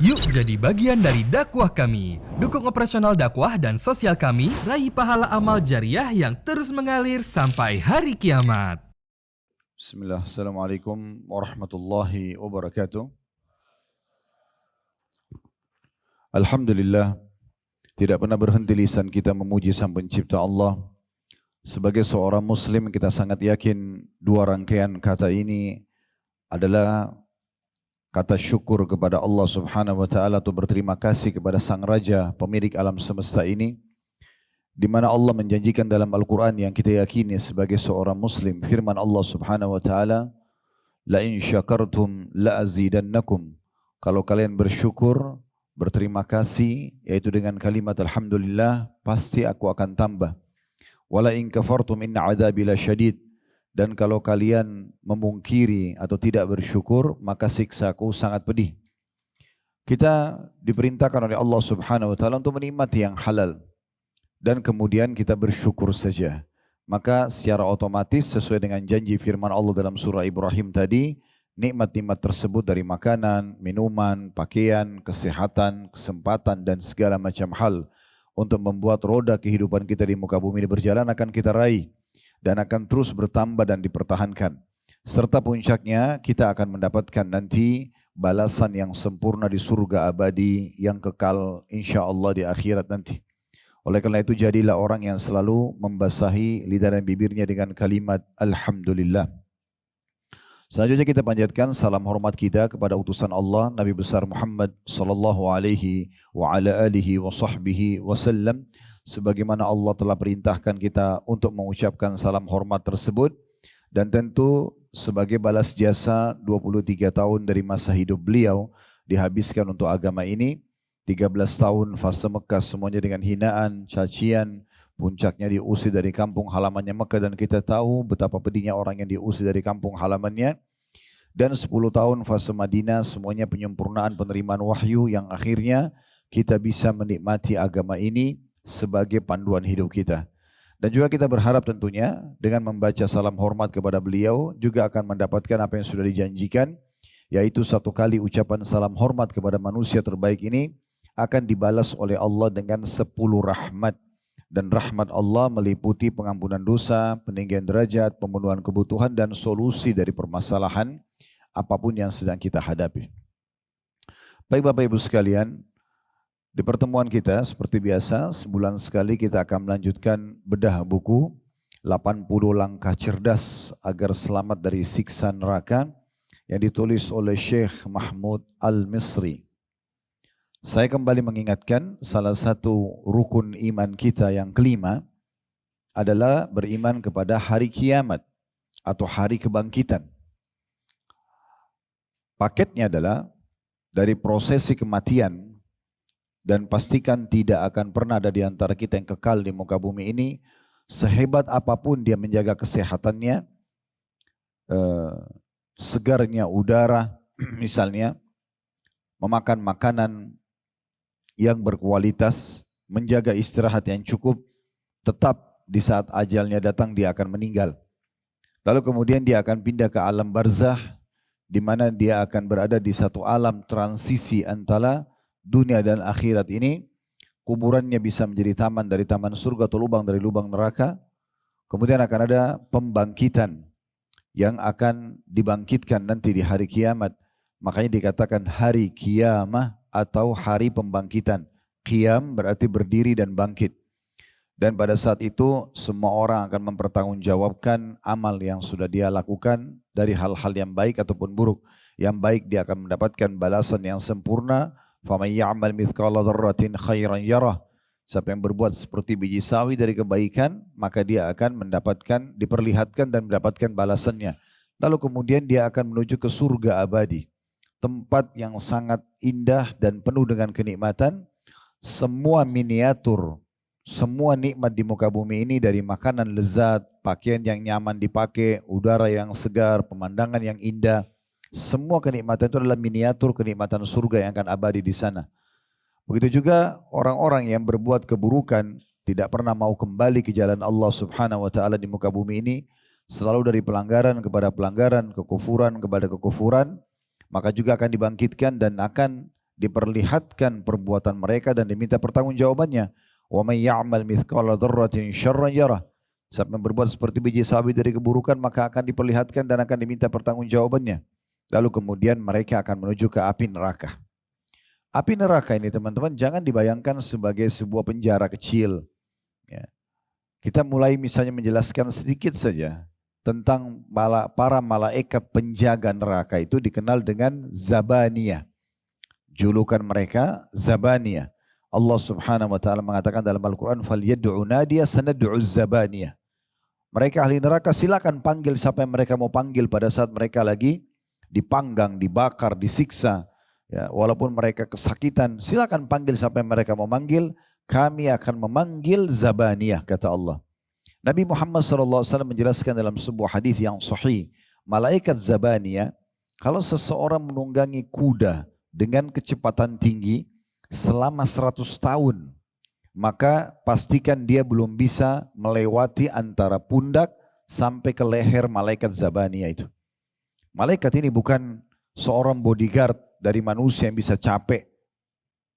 Yuk jadi bagian dari dakwah kami. Dukung operasional dakwah dan sosial kami, raih pahala amal jariah yang terus mengalir sampai hari kiamat. Bismillah, Assalamualaikum warahmatullahi wabarakatuh. Alhamdulillah, tidak pernah berhenti lisan kita memuji Sang Pencipta Allah. Sebagai seorang muslim kita sangat yakin dua rangkaian kata ini adalah kata syukur kepada Allah Subhanahu wa taala atau berterima kasih kepada Sang Raja pemilik alam semesta ini, di mana Allah menjanjikan dalam Al-Quran yang kita yakini sebagai seorang muslim, firman Allah Subhanahu wa taala, la in syakartum la azidannakum. Kalau kalian bersyukur, berterima kasih, yaitu dengan kalimat alhamdulillah, pasti aku akan tambah. Wala in kafartum inna adzabi lasyadid. Dan kalau kalian memungkiri atau tidak bersyukur, maka siksaku sangat pedih. Kita diperintahkan oleh Allah Subhanahu wa taala untuk menikmati yang halal dan kemudian kita bersyukur saja. Maka secara otomatis sesuai dengan janji firman Allah dalam surah Ibrahim tadi, nikmat-nikmat tersebut dari makanan, minuman, pakaian, kesehatan, kesempatan dan segala macam hal untuk membuat roda kehidupan kita di muka bumi ini berjalan akan kita raih dan akan terus bertambah dan dipertahankan. Serta puncaknya kita akan mendapatkan nanti balasan yang sempurna di surga abadi yang kekal insya-Allah di akhirat nanti. Oleh karena itu jadilah orang yang selalu membasahi lidah dan bibirnya dengan kalimat Alhamdulillah. Selanjutnya kita panjatkan salam hormat kita kepada utusan Allah Nabi besar Muhammad sallallahu alaihi wa ala alihi wa sahbihi wasallam, sebagaimana Allah telah perintahkan kita untuk mengucapkan salam hormat tersebut, dan tentu sebagai balas jasa 23 tahun dari masa hidup beliau dihabiskan untuk agama ini. 13 tahun fase Mekah semuanya dengan hinaan, cacian, puncaknya diusir dari kampung halamannya Mekah dan kita tahu betapa pedihnya orang yang diusir dari kampung halamannya. Dan 10 tahun fase Madinah semuanya penyempurnaan penerimaan wahyu yang akhirnya kita bisa menikmati agama ini sebagai panduan hidup kita. Dan juga kita berharap tentunya dengan membaca salam hormat kepada beliau juga akan mendapatkan apa yang sudah dijanjikan, yaitu satu kali ucapan salam hormat kepada manusia terbaik ini akan dibalas oleh Allah dengan 10 rahmat. Dan rahmat Allah meliputi pengampunan dosa, peninggian derajat, pemenuhan kebutuhan dan solusi dari permasalahan apapun yang sedang kita hadapi. Baik Bapak Ibu sekalian, di pertemuan kita seperti biasa sebulan sekali kita akan melanjutkan bedah buku 80 langkah cerdas agar selamat dari siksa neraka yang ditulis oleh Syekh Mahmud Al-Misri. Saya kembali mengingatkan salah satu rukun iman kita yang kelima adalah beriman kepada hari kiamat atau hari kebangkitan. Paketnya adalah dari prosesi kematian, dan pastikan tidak akan pernah ada di antara kita yang kekal di muka bumi ini, sehebat apapun dia menjaga kesehatannya, segarnya udara misalnya, memakan makanan yang berkualitas, menjaga istirahat yang cukup, tetap di saat ajalnya datang dia akan meninggal. Lalu kemudian dia akan pindah ke alam barzah, di mana dia akan berada di satu alam transisi antara dunia dan akhirat ini. Kuburannya bisa menjadi taman dari taman surga atau lubang dari lubang neraka. Kemudian akan ada pembangkitan yang akan dibangkitkan nanti di hari kiamat. Makanya dikatakan hari kiamah atau hari pembangkitan. Qiyam berarti berdiri dan bangkit. Dan pada saat itu semua orang akan mempertanggungjawabkan amal yang sudah dia lakukan dari hal-hal yang baik ataupun buruk. Yang baik dia akan mendapatkan balasan yang sempurna. فَمَنْ يَعْمَلْ مِثْقَالَ ذَرَّةٍ خَيْرًا يَرَهُ. Siapa yang berbuat seperti biji sawi dari kebaikan, maka dia akan mendapatkan, diperlihatkan dan mendapatkan balasannya. Lalu kemudian dia akan menuju ke surga abadi. Tempat yang sangat indah dan penuh dengan kenikmatan. Semua miniatur, semua nikmat di muka bumi ini, dari makanan lezat, pakaian yang nyaman dipakai, udara yang segar, pemandangan yang indah, semua kenikmatan itu adalah miniatur kenikmatan surga yang akan abadi di sana. Begitu juga orang-orang yang berbuat keburukan, tidak pernah mau kembali ke jalan Allah Subhanahu wa taala di muka bumi ini, selalu dari pelanggaran kepada pelanggaran, kekufuran kepada kekufuran, maka juga akan dibangkitkan dan akan diperlihatkan perbuatan mereka dan diminta pertanggungjawabannya. Wa may ya'mal mithqala dzarratin syarran yarah. Siapa yang berbuat seperti biji sawi dari keburukan maka akan diperlihatkan dan akan diminta pertanggungjawabannya. Lalu kemudian mereka akan menuju ke api neraka. Api neraka ini teman-teman jangan dibayangkan sebagai sebuah penjara kecil. Ya. Kita mulai misalnya menjelaskan sedikit saja tentang para malaikat penjaga neraka itu dikenal dengan Zabaniyah. Julukan mereka Zabaniyah. Allah Subhanahu wa taala mengatakan dalam Al-Qur'an falyad'u nadiya sanad'u Zabaniyah. Mereka ahli neraka silakan panggil siapa yang mereka mau panggil pada saat mereka lagi dipanggang, dibakar, disiksa. Ya, walaupun mereka kesakitan, silakan panggil siapa yang mereka mau manggil. Kami akan memanggil Zabaniyah, kata Allah. Nabi Muhammad SAW menjelaskan dalam sebuah hadis yang sahih, malaikat Zabaniyah, kalau seseorang menunggangi kuda dengan kecepatan tinggi selama 100 tahun, maka pastikan dia belum bisa melewati antara pundak sampai ke leher malaikat Zabaniyah itu. Malaikat ini bukan seorang bodyguard dari manusia yang bisa capek,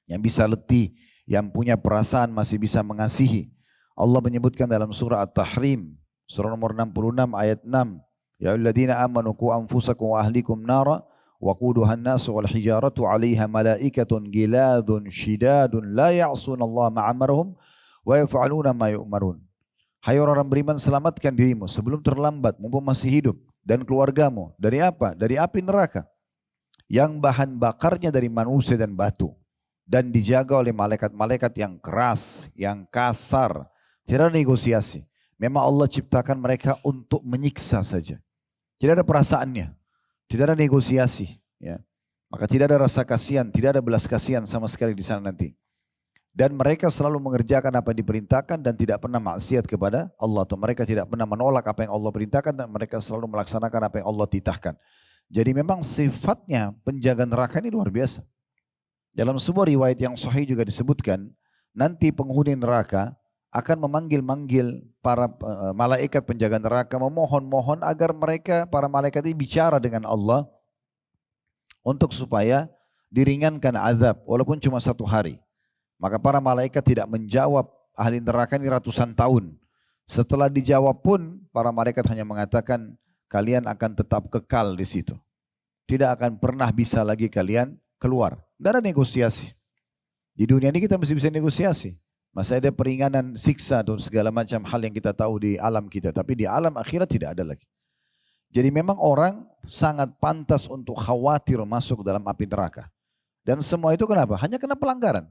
yang bisa letih, yang punya perasaan masih bisa mengasihi. Allah menyebutkan dalam surah At-Tahrim, surah nomor 66 ayat 6. Ya ayyuhalladzina amanu qu anfusakum wa ahlikum nara waquduhan nasu wal hijaratu 'alaiha malaikatun giladun shidadun la ya'sunallaha ma amarahum wa yaf'aluna ma yu'marun. Hai orang-orang beriman, selamatkan dirimu sebelum terlambat mumpung masih hidup dan keluargamu dari apa? Dari api neraka yang bahan bakarnya dari manusia dan batu dan dijaga oleh malaikat-malaikat yang keras, yang kasar, tidak ada negosiasi. Memang Allah ciptakan mereka untuk menyiksa saja. Tidak ada perasaannya. Tidak ada negosiasi, ya. Maka tidak ada rasa kasihan, tidak ada belas kasihan sama sekali di sana nanti. Dan mereka selalu mengerjakan apa yang diperintahkan dan tidak pernah maksiat kepada Allah. Atau mereka tidak pernah menolak apa yang Allah perintahkan dan mereka selalu melaksanakan apa yang Allah titahkan. Jadi memang sifatnya penjaga neraka ini luar biasa. Dalam sebuah riwayat yang sahih juga disebutkan, nanti penghuni neraka akan memanggil-manggil para malaikat penjaga neraka, memohon-mohon agar mereka, para malaikat ini bicara dengan Allah untuk supaya diringankan azab walaupun cuma 1 hari. Maka para malaikat tidak menjawab ahli neraka ini ratusan tahun. Setelah dijawab pun para malaikat hanya mengatakan kalian akan tetap kekal di situ. Tidak akan pernah bisa lagi kalian keluar. Tidak ada negosiasi. Di dunia ini kita mesti bisa negosiasi. Masih ada peringanan siksa dan segala macam hal yang kita tahu di alam kita. Tapi di alam akhirat tidak ada lagi. Jadi memang orang sangat pantas untuk khawatir masuk dalam api neraka. Dan semua itu kenapa? Hanya karena pelanggaran.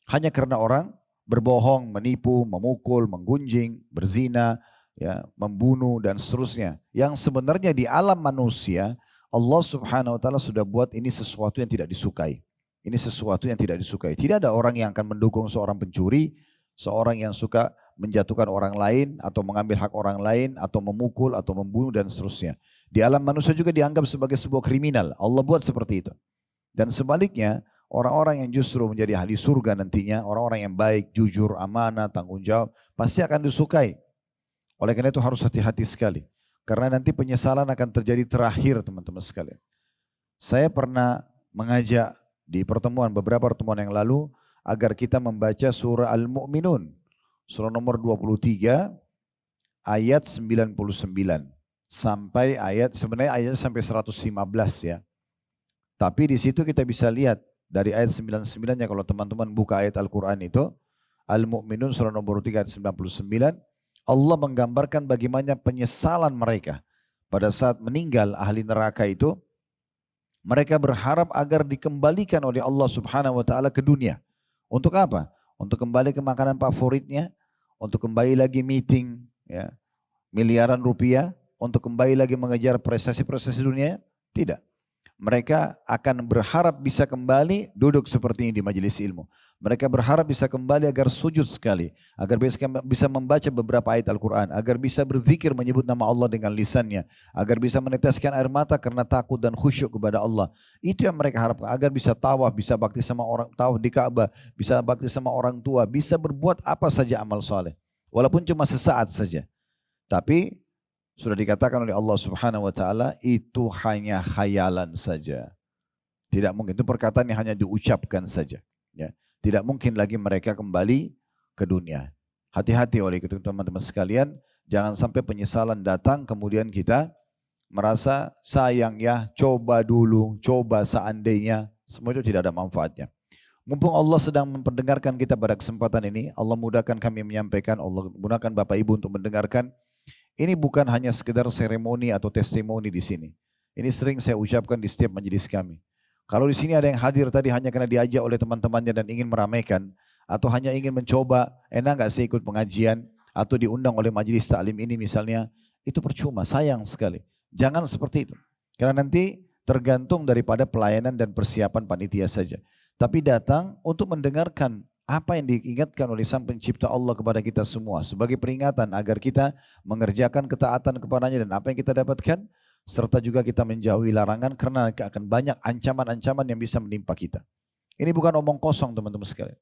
Hanya karena orang berbohong, menipu, memukul, menggunjing, berzina, ya, membunuh dan seterusnya. Yang sebenarnya di alam manusia Allah Subhanahu wa taala sudah buat ini sesuatu yang tidak disukai. Ini sesuatu yang tidak disukai. Tidak ada orang yang akan mendukung seorang pencuri, seorang yang suka menjatuhkan orang lain atau mengambil hak orang lain atau memukul atau membunuh dan seterusnya. Di alam manusia juga dianggap sebagai sebuah kriminal. Allah buat seperti itu. Dan sebaliknya, orang-orang yang justru menjadi ahli surga nantinya, orang-orang yang baik, jujur, amanah, tanggung jawab, pasti akan disukai. Oleh karena itu harus hati-hati sekali. Karena nanti penyesalan akan terjadi terakhir teman-teman sekalian. Saya pernah mengajak di beberapa pertemuan yang lalu agar kita membaca surah Al-Mu'minun. Surah nomor 23 ayat 99 sampai sebenarnya ayatnya sampai 115 ya. Tapi di situ kita bisa lihat dari ayat 99-nya kalau teman-teman buka ayat Al-Quran itu, Al-Mu'minun surah nomor 3 ayat 99, Allah menggambarkan bagaimana penyesalan mereka pada saat meninggal ahli neraka itu. Mereka berharap agar dikembalikan oleh Allah Subhanahu wa taala ke dunia. Untuk apa? Untuk kembali ke makanan favoritnya, untuk kembali lagi meeting ya, miliaran rupiah, untuk kembali lagi mengejar prestasi-prestasi dunia? Tidak. Mereka akan berharap bisa kembali duduk seperti ini di majelis ilmu. Mereka berharap bisa kembali agar sujud sekali, agar bisa membaca beberapa ayat Al-Quran, agar bisa berzikir menyebut nama Allah dengan lisannya, agar bisa meneteskan air mata karena takut dan khusyuk kepada Allah. Itu yang mereka harapkan, agar bisa tawaf, bisa bakti sama orang, tawaf di Ka'bah, bisa bakti sama orang tua, bisa berbuat apa saja amal saleh, walaupun cuma sesaat saja. Tapi sudah dikatakan oleh Allah Subhanahu wa taala itu hanya khayalan saja. Tidak mungkin, itu perkataan yang hanya diucapkan saja. Ya. Tidak mungkin lagi mereka kembali ke dunia. Hati-hati oleh itu teman-teman sekalian, jangan sampai penyesalan datang kemudian kita merasa sayang ya, coba dulu, coba seandainya, semua itu tidak ada manfaatnya. Mumpung Allah sedang memperdengarkan kita pada kesempatan ini, Allah mudahkan kami menyampaikan, Allah mudahkan Bapak Ibu untuk mendengarkan. Ini bukan hanya sekedar seremoni atau testimoni di sini. Ini sering saya ucapkan di setiap majelis kami. Kalau di sini ada yang hadir tadi hanya karena diajak oleh teman-temannya dan ingin meramaikan, atau hanya ingin mencoba, enak nggak sih ikut pengajian, atau diundang oleh majelis taklim ini misalnya, itu percuma, sayang sekali. Jangan seperti itu. Karena nanti tergantung daripada pelayanan dan persiapan panitia saja. Tapi datang untuk mendengarkan apa yang diingatkan oleh Sang Pencipta Allah kepada kita semua. Sebagai peringatan agar kita mengerjakan ketaatan kepadanya dan apa yang kita dapatkan. Serta juga kita menjauhi larangan karena akan banyak ancaman-ancaman yang bisa menimpa kita. Ini bukan omong kosong teman-teman sekalian.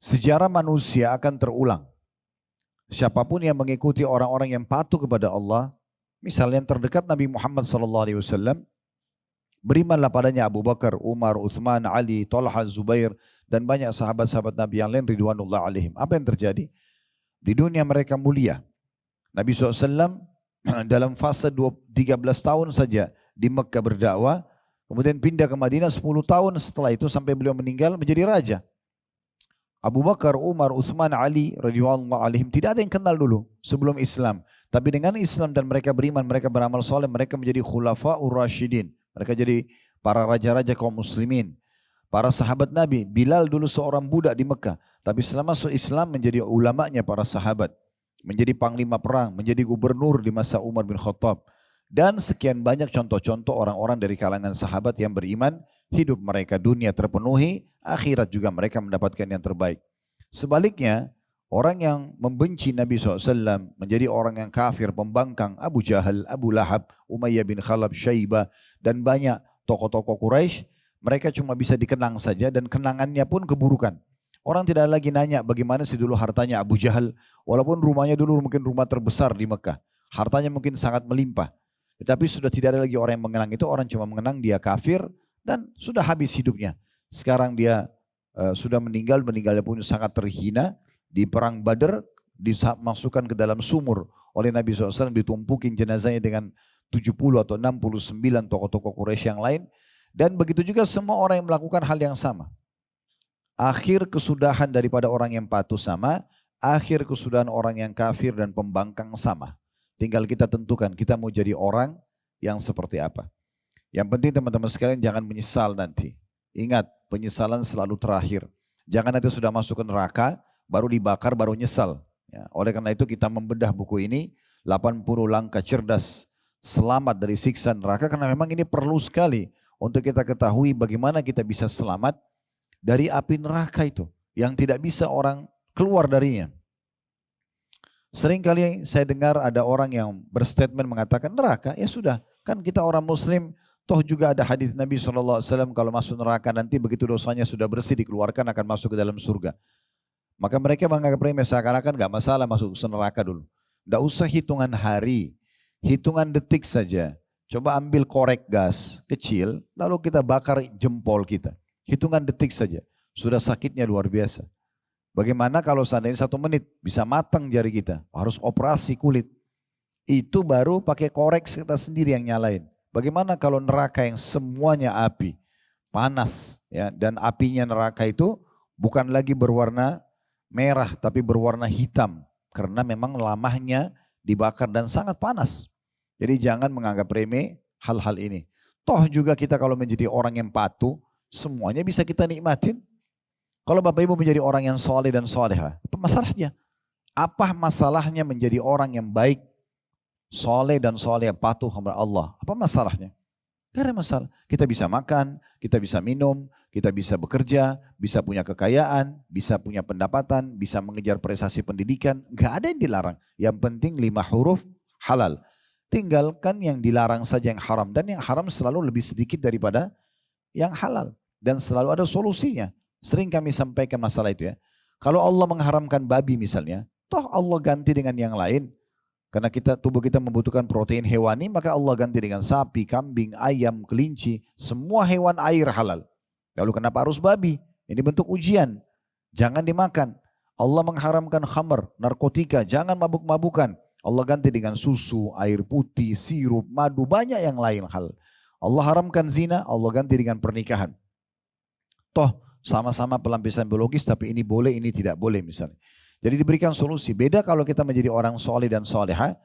Sejarah manusia akan terulang. Siapapun yang mengikuti orang-orang yang patuh kepada Allah, misalnya yang terdekat Nabi Muhammad SAW, berimanlah padanya Abu Bakar, Umar, Uthman, Ali, Talha, Zubair, dan banyak sahabat-sahabat Nabi yang lain ridwanullah alaihim. Apa yang terjadi? Di dunia mereka mulia. Nabi SAW dalam fase 13 tahun saja di Mekah berdakwah, kemudian pindah ke Madinah 10 tahun setelah itu sampai beliau meninggal menjadi raja. Abu Bakar, Umar, Uthman, Ali radhiyallahu alaihim tidak ada yang kenal dulu sebelum Islam. Tapi dengan Islam dan mereka beriman, mereka beramal soleh, mereka menjadi khulafaur rasyidin. Mereka jadi para raja-raja kaum muslimin. Para sahabat Nabi, Bilal dulu seorang budak di Mekah. Tapi setelah masuk Islam menjadi ulamanya para sahabat. Menjadi panglima perang, menjadi gubernur di masa Umar bin Khattab. Dan sekian banyak contoh-contoh orang-orang dari kalangan sahabat yang beriman, hidup mereka dunia terpenuhi, akhirat juga mereka mendapatkan yang terbaik. Sebaliknya, orang yang membenci Nabi SAW, menjadi orang yang kafir, pembangkang, Abu Jahal, Abu Lahab, Umayyah bin Khalaf, Syaibah, dan banyak tokoh-tokoh Quraisy, mereka cuma bisa dikenang saja dan kenangannya pun keburukan. Orang tidak lagi nanya bagaimana sih dulu hartanya Abu Jahal, walaupun rumahnya dulu mungkin rumah terbesar di Mekah. Hartanya mungkin sangat melimpah. Tetapi sudah tidak ada lagi orang yang mengenang itu, orang cuma mengenang dia kafir dan sudah habis hidupnya. Sekarang dia sudah meninggalnya pun sangat terhina. Di perang Badar dimasukkan ke dalam sumur oleh Nabi SAW, ditumpukin jenazahnya dengan 70 atau 69 tokoh-tokoh Quraisy yang lain. Dan begitu juga semua orang yang melakukan hal yang sama. Akhir kesudahan daripada orang yang patuh sama, akhir kesudahan orang yang kafir dan pembangkang sama. Tinggal kita tentukan kita mau jadi orang yang seperti apa. Yang penting teman-teman sekalian jangan menyesal nanti. Ingat, penyesalan selalu terakhir. Jangan nanti sudah masuk ke neraka, baru dibakar, baru nyesal. Ya, oleh karena itu kita membedah buku ini, 80 langkah cerdas selamat dari siksa neraka, karena memang ini perlu sekali untuk kita ketahui bagaimana kita bisa selamat dari api neraka itu, yang tidak bisa orang keluar darinya. Sering kali saya dengar ada orang yang berstatement mengatakan neraka, ya sudah, kan kita orang muslim, toh juga ada hadis Nabi SAW kalau masuk neraka nanti begitu dosanya sudah bersih dikeluarkan akan masuk ke dalam surga. Maka mereka menganggap remeh seakan-akan gak masalah masuk ke neraka dulu. Tidak usah hitungan hari, hitungan detik saja. Coba ambil korek gas kecil, lalu kita bakar jempol kita. Hitungan detik saja, sudah sakitnya luar biasa. Bagaimana kalau seandainya 1 menit bisa matang jari kita, harus operasi kulit. Itu baru pakai korek kita sendiri yang nyalain. Bagaimana kalau neraka yang semuanya api, panas, ya, dan apinya neraka itu bukan lagi berwarna merah tapi berwarna hitam. Karena memang lamahnya dibakar dan sangat panas. Jadi jangan menganggap remeh hal-hal ini. Toh juga kita kalau menjadi orang yang patuh, semuanya bisa kita nikmatin. Kalau Bapak Ibu menjadi orang yang soleh dan soleha, apa masalahnya? Apa masalahnya menjadi orang yang baik, soleh dan soleh, patuh kepada Allah? Apa masalahnya? Gak ada masalah. Kita bisa makan, kita bisa minum, kita bisa bekerja, bisa punya kekayaan, bisa punya pendapatan, bisa mengejar prestasi pendidikan. Gak ada yang dilarang. Yang penting 5 huruf halal. Tinggalkan yang dilarang saja yang haram. Dan yang haram selalu lebih sedikit daripada yang halal. Dan selalu ada solusinya. Sering kami sampaikan masalah itu ya. Kalau Allah mengharamkan babi misalnya, toh Allah ganti dengan yang lain. Karena tubuh kita membutuhkan protein hewani, maka Allah ganti dengan sapi, kambing, ayam, kelinci, semua hewan air halal. Lalu kenapa harus babi? Ini bentuk ujian. Jangan dimakan. Allah mengharamkan khamr, narkotika, jangan mabuk-mabukan. Allah ganti dengan susu, air putih, sirup, madu, banyak yang lain hal. Allah haramkan zina, Allah ganti dengan pernikahan. Toh sama-sama pelampiasan biologis, tapi ini boleh, ini tidak boleh misalnya. Jadi diberikan solusi. Beda kalau kita menjadi orang soleh dan soleha,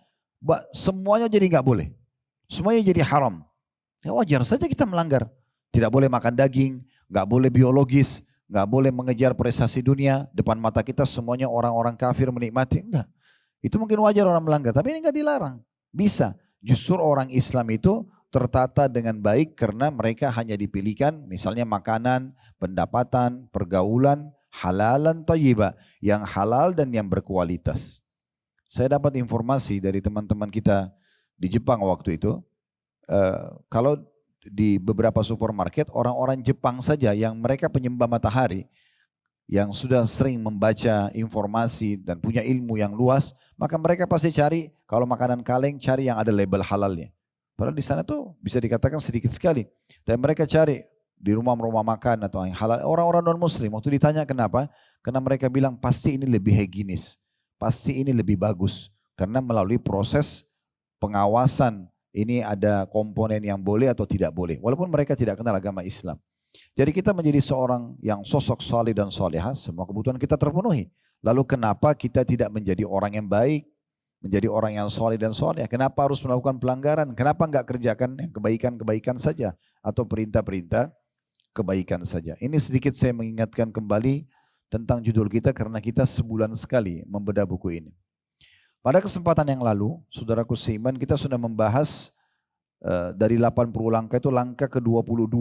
semuanya jadi nggak boleh. Semuanya jadi haram. Ya wajar saja kita melanggar. Tidak boleh makan daging, nggak boleh biologis, nggak boleh mengejar prestasi dunia. Depan mata kita semuanya orang-orang kafir menikmati. Enggak. Itu mungkin wajar orang melanggar, tapi ini nggak dilarang. Bisa. Justru orang Islam itu tertata dengan baik karena mereka hanya dipilihkan misalnya makanan, pendapatan, pergaulan, halalan thayyibah, yang halal dan yang berkualitas. Saya dapat informasi dari teman-teman kita di Jepang waktu itu, kalau di beberapa supermarket orang-orang Jepang saja yang mereka penyembah matahari, yang sudah sering membaca informasi dan punya ilmu yang luas, maka mereka pasti cari kalau makanan kaleng cari yang ada label halalnya. Padahal di sana tuh bisa dikatakan sedikit sekali. Dan mereka cari di rumah-rumah makan atau yang halal. Orang-orang non-muslim waktu ditanya kenapa? Karena mereka bilang pasti ini lebih higienis. Pasti ini lebih bagus. Karena melalui proses pengawasan ini ada komponen yang boleh atau tidak boleh. Walaupun mereka tidak kenal agama Islam. Jadi kita menjadi seorang yang sosok saleh dan salehah, semua kebutuhan kita terpenuhi. Lalu kenapa kita tidak menjadi orang yang baik? Menjadi orang yang soleh dan soleh. Kenapa harus melakukan pelanggaran? Kenapa enggak kerjakan yang kebaikan-kebaikan saja? Atau perintah-perintah kebaikan saja. Ini sedikit saya mengingatkan kembali tentang judul kita karena kita sebulan sekali membedah buku ini. Pada kesempatan yang lalu, saudaraku seiman, kita sudah membahas dari 80 langkah itu langkah ke-22.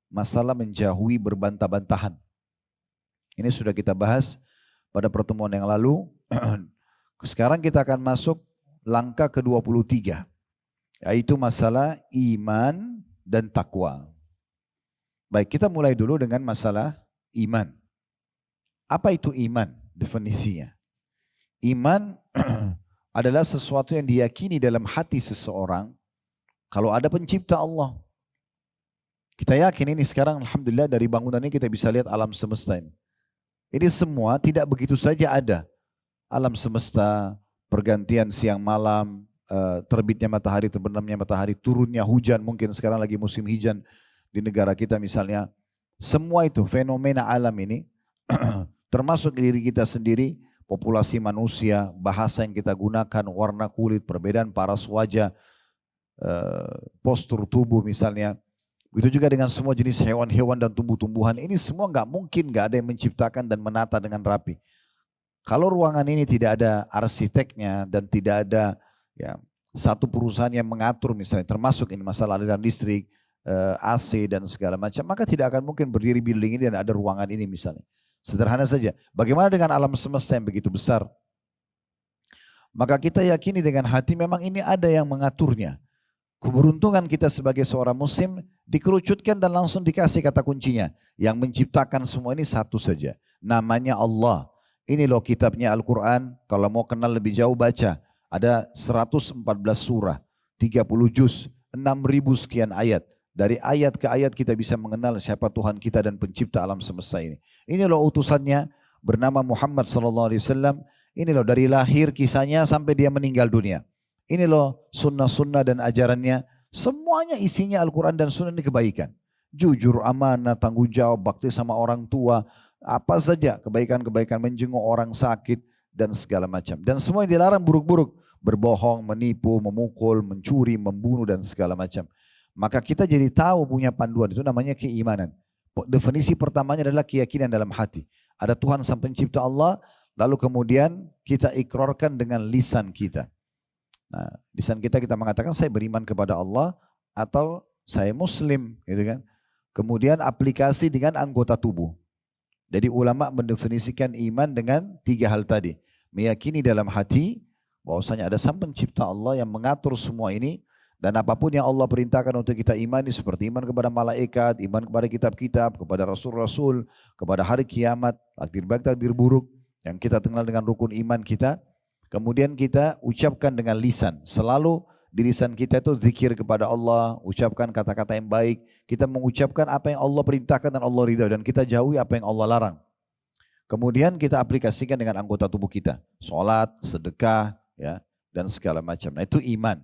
Masalah menjauhi berbantah-bantahan. Ini sudah kita bahas pada pertemuan yang lalu. Sekarang kita akan masuk langkah ke-23, yaitu masalah iman dan takwa. Baik, kita mulai dulu dengan masalah iman. Apa itu iman? Definisinya. Iman adalah sesuatu yang diyakini dalam hati seseorang kalau ada pencipta Allah. Kita yakin ini sekarang alhamdulillah dari bangunan ini kita bisa lihat alam semesta ini. Ini semua tidak begitu saja ada. Alam semesta, pergantian siang malam, terbitnya matahari, terbenamnya matahari, turunnya hujan, mungkin sekarang lagi musim hujan di negara kita misalnya. Semua itu fenomena alam ini, termasuk diri kita sendiri, populasi manusia, bahasa yang kita gunakan, warna kulit, perbedaan paras wajah, postur tubuh misalnya. Begitu juga dengan semua jenis hewan-hewan dan tumbuh-tumbuhan, ini semua nggak mungkin nggak ada yang menciptakan dan menata dengan rapi. Kalau ruangan ini tidak ada arsiteknya dan tidak ada ya, satu perusahaan yang mengatur misalnya, termasuk ini masalah aliran listrik, AC dan segala macam, maka tidak akan mungkin berdiri building ini dan ada ruangan ini misalnya. Sederhana saja. Bagaimana dengan alam semesta yang begitu besar? Maka kita yakini dengan hati memang ini ada yang mengaturnya. Keberuntungan kita sebagai seorang muslim dikerucutkan dan langsung dikasih kata kuncinya. Yang menciptakan semua ini satu saja. Namanya Allah. Ini loh kitabnya Al-Quran, kalau mau kenal lebih jauh baca. Ada 114 surah, 30 juz, 6.000 sekian ayat. Dari ayat ke ayat kita bisa mengenal siapa Tuhan kita dan pencipta alam semesta ini. Ini loh utusannya bernama Muhammad SAW. Ini loh dari lahir kisahnya sampai dia meninggal dunia. Ini loh sunnah-sunnah dan ajarannya. Semuanya isinya Al-Quran dan sunnah ini kebaikan. Jujur, amanah, tanggung jawab, bakti sama orang tua. Apa saja kebaikan-kebaikan, menjenguk orang sakit dan segala macam. Dan semua yang dilarang buruk-buruk. Berbohong, menipu, memukul, mencuri, membunuh dan segala macam. Maka kita jadi tahu punya panduan, itu namanya keimanan. Definisi pertamanya adalah keyakinan dalam hati. Ada Tuhan sang pencipta Allah, lalu kemudian kita ikrarkan dengan lisan kita. Nah, lisan kita mengatakan saya beriman kepada Allah atau saya muslim, gitu kan. Kemudian aplikasi dengan anggota tubuh. Jadi ulama mendefinisikan iman dengan 3 hal tadi. Meyakini dalam hati bahwasanya ada sang pencipta Allah yang mengatur semua ini. Dan apapun yang Allah perintahkan untuk kita imani seperti iman kepada malaikat, iman kepada kitab-kitab, kepada rasul-rasul, kepada hari kiamat, takdir baik, takdir buruk. Yang kita kenal dengan rukun iman kita. Kemudian kita ucapkan dengan lisan. Selalu di lisan kita itu zikir kepada Allah, ucapkan kata-kata yang baik. Kita mengucapkan apa yang Allah perintahkan dan Allah ridha, dan kita jauhi apa yang Allah larang. Kemudian kita aplikasikan dengan anggota tubuh kita. Sholat, sedekah, ya, dan segala macam. Nah itu iman.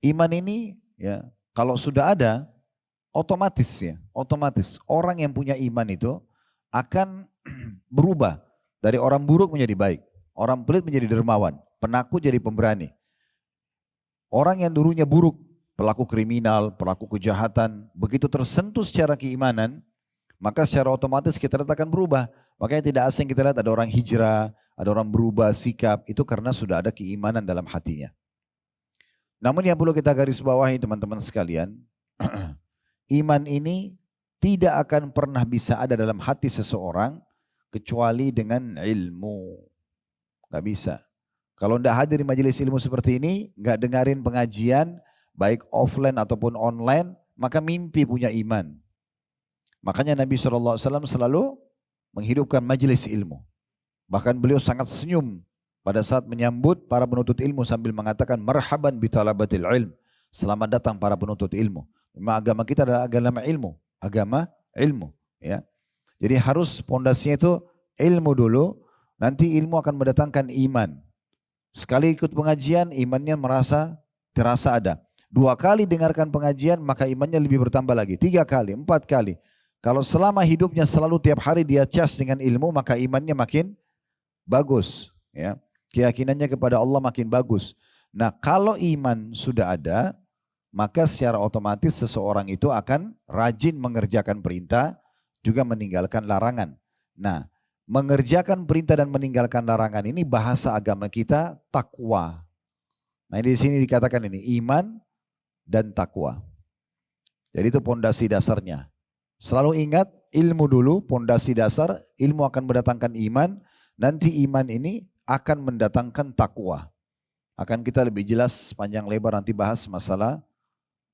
Iman ini ya kalau sudah ada, otomatis orang yang punya iman itu akan berubah dari orang buruk menjadi baik, orang pelit menjadi dermawan, penakut jadi pemberani. Orang yang dulunya buruk, pelaku kriminal, pelaku kejahatan, begitu tersentuh secara keimanan, maka secara otomatis kita lihat akan berubah. Makanya tidak asing kita lihat ada orang hijrah, ada orang berubah sikap, itu karena sudah ada keimanan dalam hatinya. Namun yang perlu kita garis bawahi teman-teman sekalian, iman ini tidak akan pernah bisa ada dalam hati seseorang kecuali dengan ilmu. Gak bisa. Kalau tidak hadir di majelis ilmu seperti ini, gak dengerin pengajian, baik offline ataupun online, maka mimpi punya iman. Makanya Nabi SAW selalu menghidupkan majelis ilmu. Bahkan beliau sangat senyum pada saat menyambut para penuntut ilmu sambil mengatakan marhaban bitalabatil ilm. Selamat datang para penuntut ilmu. Memang agama kita adalah agama ilmu, ya. Jadi harus pondasinya itu ilmu dulu, nanti ilmu akan mendatangkan iman. Sekali ikut pengajian imannya terasa ada. 2 kali dengarkan pengajian maka imannya lebih bertambah lagi. 3 kali, 4 kali. Kalau selama hidupnya selalu tiap hari dia cas dengan ilmu maka imannya makin bagus, ya. Keyakinannya kepada Allah makin bagus. Nah kalau iman sudah ada, maka secara otomatis seseorang itu akan rajin mengerjakan perintah, juga meninggalkan larangan. Nah mengerjakan perintah dan meninggalkan larangan ini bahasa agama kita takwa. Nah di sini dikatakan ini iman dan takwa. Jadi itu pondasi dasarnya. Selalu ingat ilmu dulu, pondasi dasar, ilmu akan mendatangkan iman, nanti iman ini akan mendatangkan takwa. Akan kita lebih jelas panjang lebar nanti bahas masalah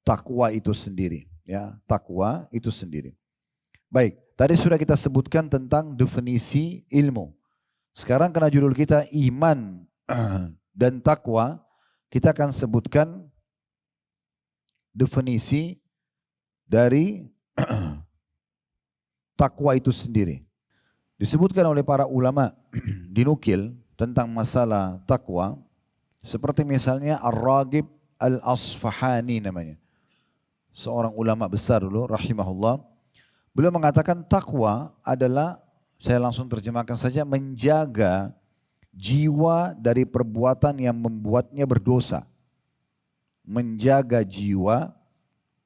takwa itu sendiri, ya, takwa itu sendiri. Baik, tadi sudah kita sebutkan tentang definisi ilmu. Sekarang karena judul kita iman dan takwa, kita akan sebutkan definisi dari takwa itu sendiri. Disebutkan oleh para ulama dinukil tentang masalah takwa, seperti misalnya Ar-Raghib Al-Asfahani namanya. Seorang ulama besar dulu rahimahullah. Beliau mengatakan takwa adalah, saya langsung terjemahkan saja, menjaga jiwa dari perbuatan yang membuatnya berdosa. Menjaga jiwa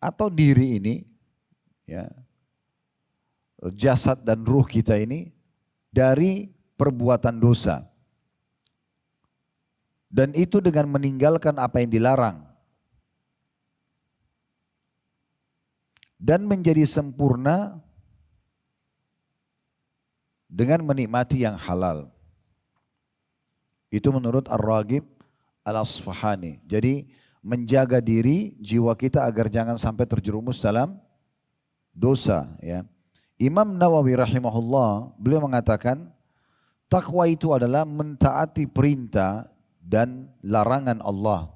atau diri ini, ya, jasad dan ruh kita ini dari perbuatan dosa. Dan itu dengan meninggalkan apa yang dilarang. Dan menjadi sempurna dengan menikmati yang halal. Itu menurut Ar-Raghib Al-Asfahani. Jadi menjaga diri, jiwa kita agar jangan sampai terjerumus dalam dosa, ya. Imam Nawawi rahimahullah, beliau mengatakan takwa itu adalah mentaati perintah dan larangan Allah.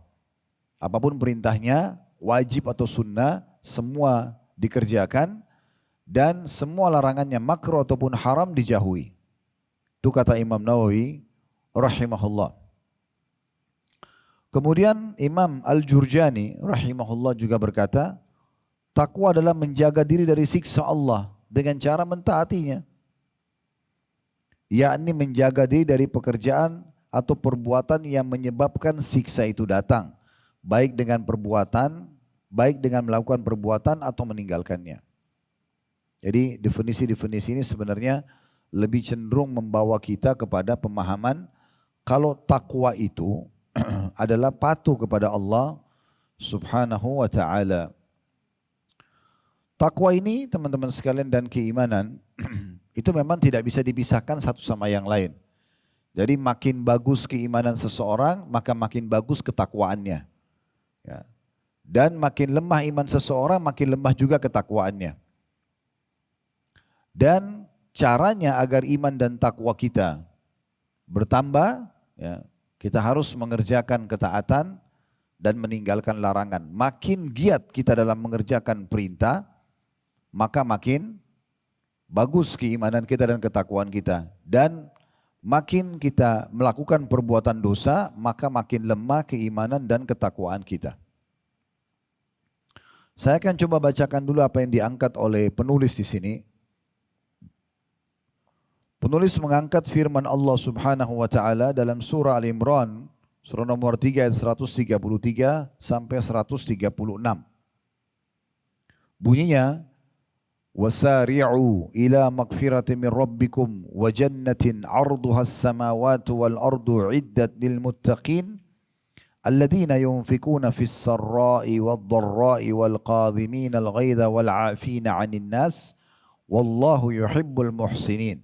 Apapun perintahnya, wajib atau sunnah, semua dikerjakan, dan semua larangannya makruh ataupun haram dijauhi. Itu kata Imam Nawawi rahimahullah. Kemudian Imam Al-Jurjani rahimahullah juga berkata, takwa adalah menjaga diri dari siksa Allah dengan cara mentaatinya. Yakni menjaga diri dari pekerjaan atau perbuatan yang menyebabkan siksa itu datang. Baik dengan perbuatan, baik dengan melakukan perbuatan atau meninggalkannya. Jadi definisi-definisi ini sebenarnya lebih cenderung membawa kita kepada pemahaman kalau takwa itu adalah patuh kepada Allah Subhanahu wa ta'ala. Takwa ini teman-teman sekalian dan keimanan itu memang tidak bisa dipisahkan satu sama yang lain. Jadi makin bagus keimanan seseorang maka makin bagus ketakwaannya. Ya. Dan makin lemah iman seseorang makin lemah juga ketakwaannya. Dan caranya agar iman dan takwa kita bertambah Ya. Kita harus mengerjakan ketaatan dan meninggalkan larangan. Makin giat kita dalam mengerjakan perintah, maka makin bagus keimanan kita dan ketakwaan kita. Dan makin kita melakukan perbuatan dosa, maka makin lemah keimanan dan ketakwaan kita. Saya akan coba bacakan dulu apa yang diangkat oleh penulis di sini. Penulis mengangkat firman Allah Subhanahu wa taala dalam surah Al-Imran, surah nomor 3 ayat 133 sampai 136. Bunyinya, وَسَارِعُوا إِلَى مَغْفِرَةٍ مِّن رَبِّكُمْ وَجَنَّةٍ عَرْضُهَا السَّمَاوَاتُ وَالْأَرْضُ عِدَّةً لِّلْمُتَّقِينَ الَّذِينَ يُنْفِقُونَ فِي السَّرَّاءِ وَالضَّرَّاءِ وَالْكَاظِمِينَ الْغَيْظَ وَالْعَافِينَ عَنِ النَّاسِ وَاللَّهُ يُحِبُّ الْمُحْسِنِينَ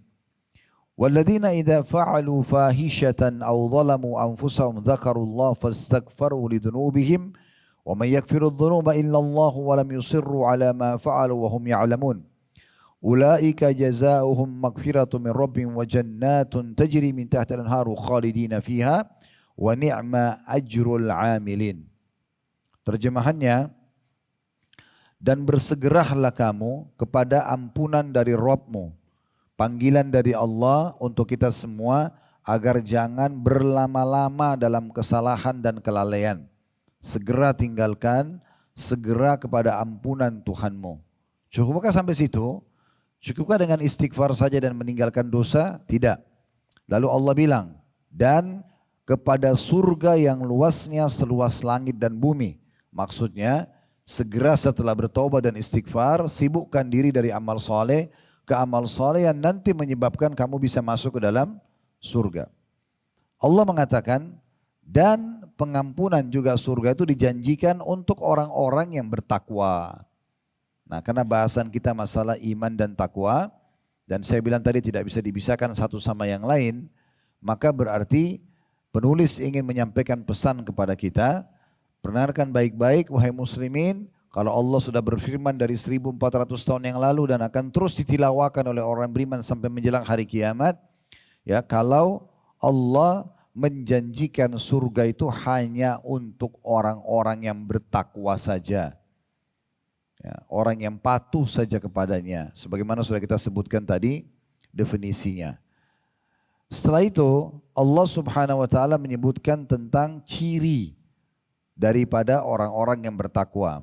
وَالَّذِينَ إِذَا فَعَلُوا فَاحِشَةً أَوْ ظَلَمُوا أَنفُسَهُمْ ذَكَرُوا اللَّهَ فَاسْتَغْفَرُوا لِذُنُوبِهِمْ وَمَنْ يَغْفِرُ الذُّنُوبَ إِلَّا اللَّهُ وَلَمْ يُصِرُّوا عَلَى مَا فَعَلُوا وَهُمْ يَعْلَمُونَ أُولَئِكَ جَزَاؤُهُمْ مَغْفِرَةٌ مِّن رَّبِّهِمْ وَجَنَّاتٌ تَجْرِي مِن تَحْتِهَا الْأَنْهَارُ خَالِدِينَ فِيهَا وَنِعْمَ أَجْرُ الْعَامِلِينَ. Terjemahannya, dan bersegeralah kamu kepada ampunan dari Rabb-mu, panggilan dari Allah untuk kita semua agar jangan berlama-lama dalam kesalahan dan kelalaian. Segera tinggalkan, segera kepada ampunan Tuhanmu. Cukupkah sampai situ? Cukupkah dengan istighfar saja dan meninggalkan dosa? Tidak. Lalu Allah bilang, dan kepada surga yang luasnya seluas langit dan bumi. Maksudnya, segera setelah bertobat dan istighfar, sibukkan diri dari amal soleh ke amal soleh yang nanti menyebabkan kamu bisa masuk ke dalam surga. Allah mengatakan, dan pengampunan juga surga itu dijanjikan untuk orang-orang yang bertakwa. Nah, karena bahasan kita masalah iman dan takwa, dan saya bilang tadi tidak bisa dipisahkan satu sama yang lain, maka berarti penulis ingin menyampaikan pesan kepada kita, dengarkan baik-baik wahai muslimin, kalau Allah sudah berfirman dari 1400 tahun yang lalu dan akan terus ditilawakan oleh orang beriman sampai menjelang hari kiamat, ya, kalau Allah menjanjikan surga itu hanya untuk orang-orang yang bertakwa saja. Ya, orang yang patuh saja kepadanya. Sebagaimana sudah kita sebutkan tadi definisinya. Setelah itu Allah Subhanahu wa taala menyebutkan tentang ciri daripada orang-orang yang bertakwa.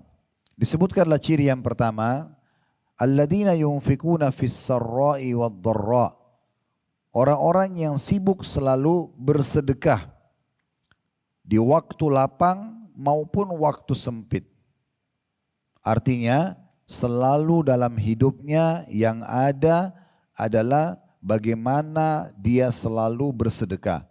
Disebutkanlah ciri yang pertama, alladzina yunfikuna fis sarra'i wad dharra. Orang-orang yang sibuk selalu bersedekah di waktu lapang maupun waktu sempit. Artinya selalu dalam hidupnya yang ada adalah bagaimana dia selalu bersedekah.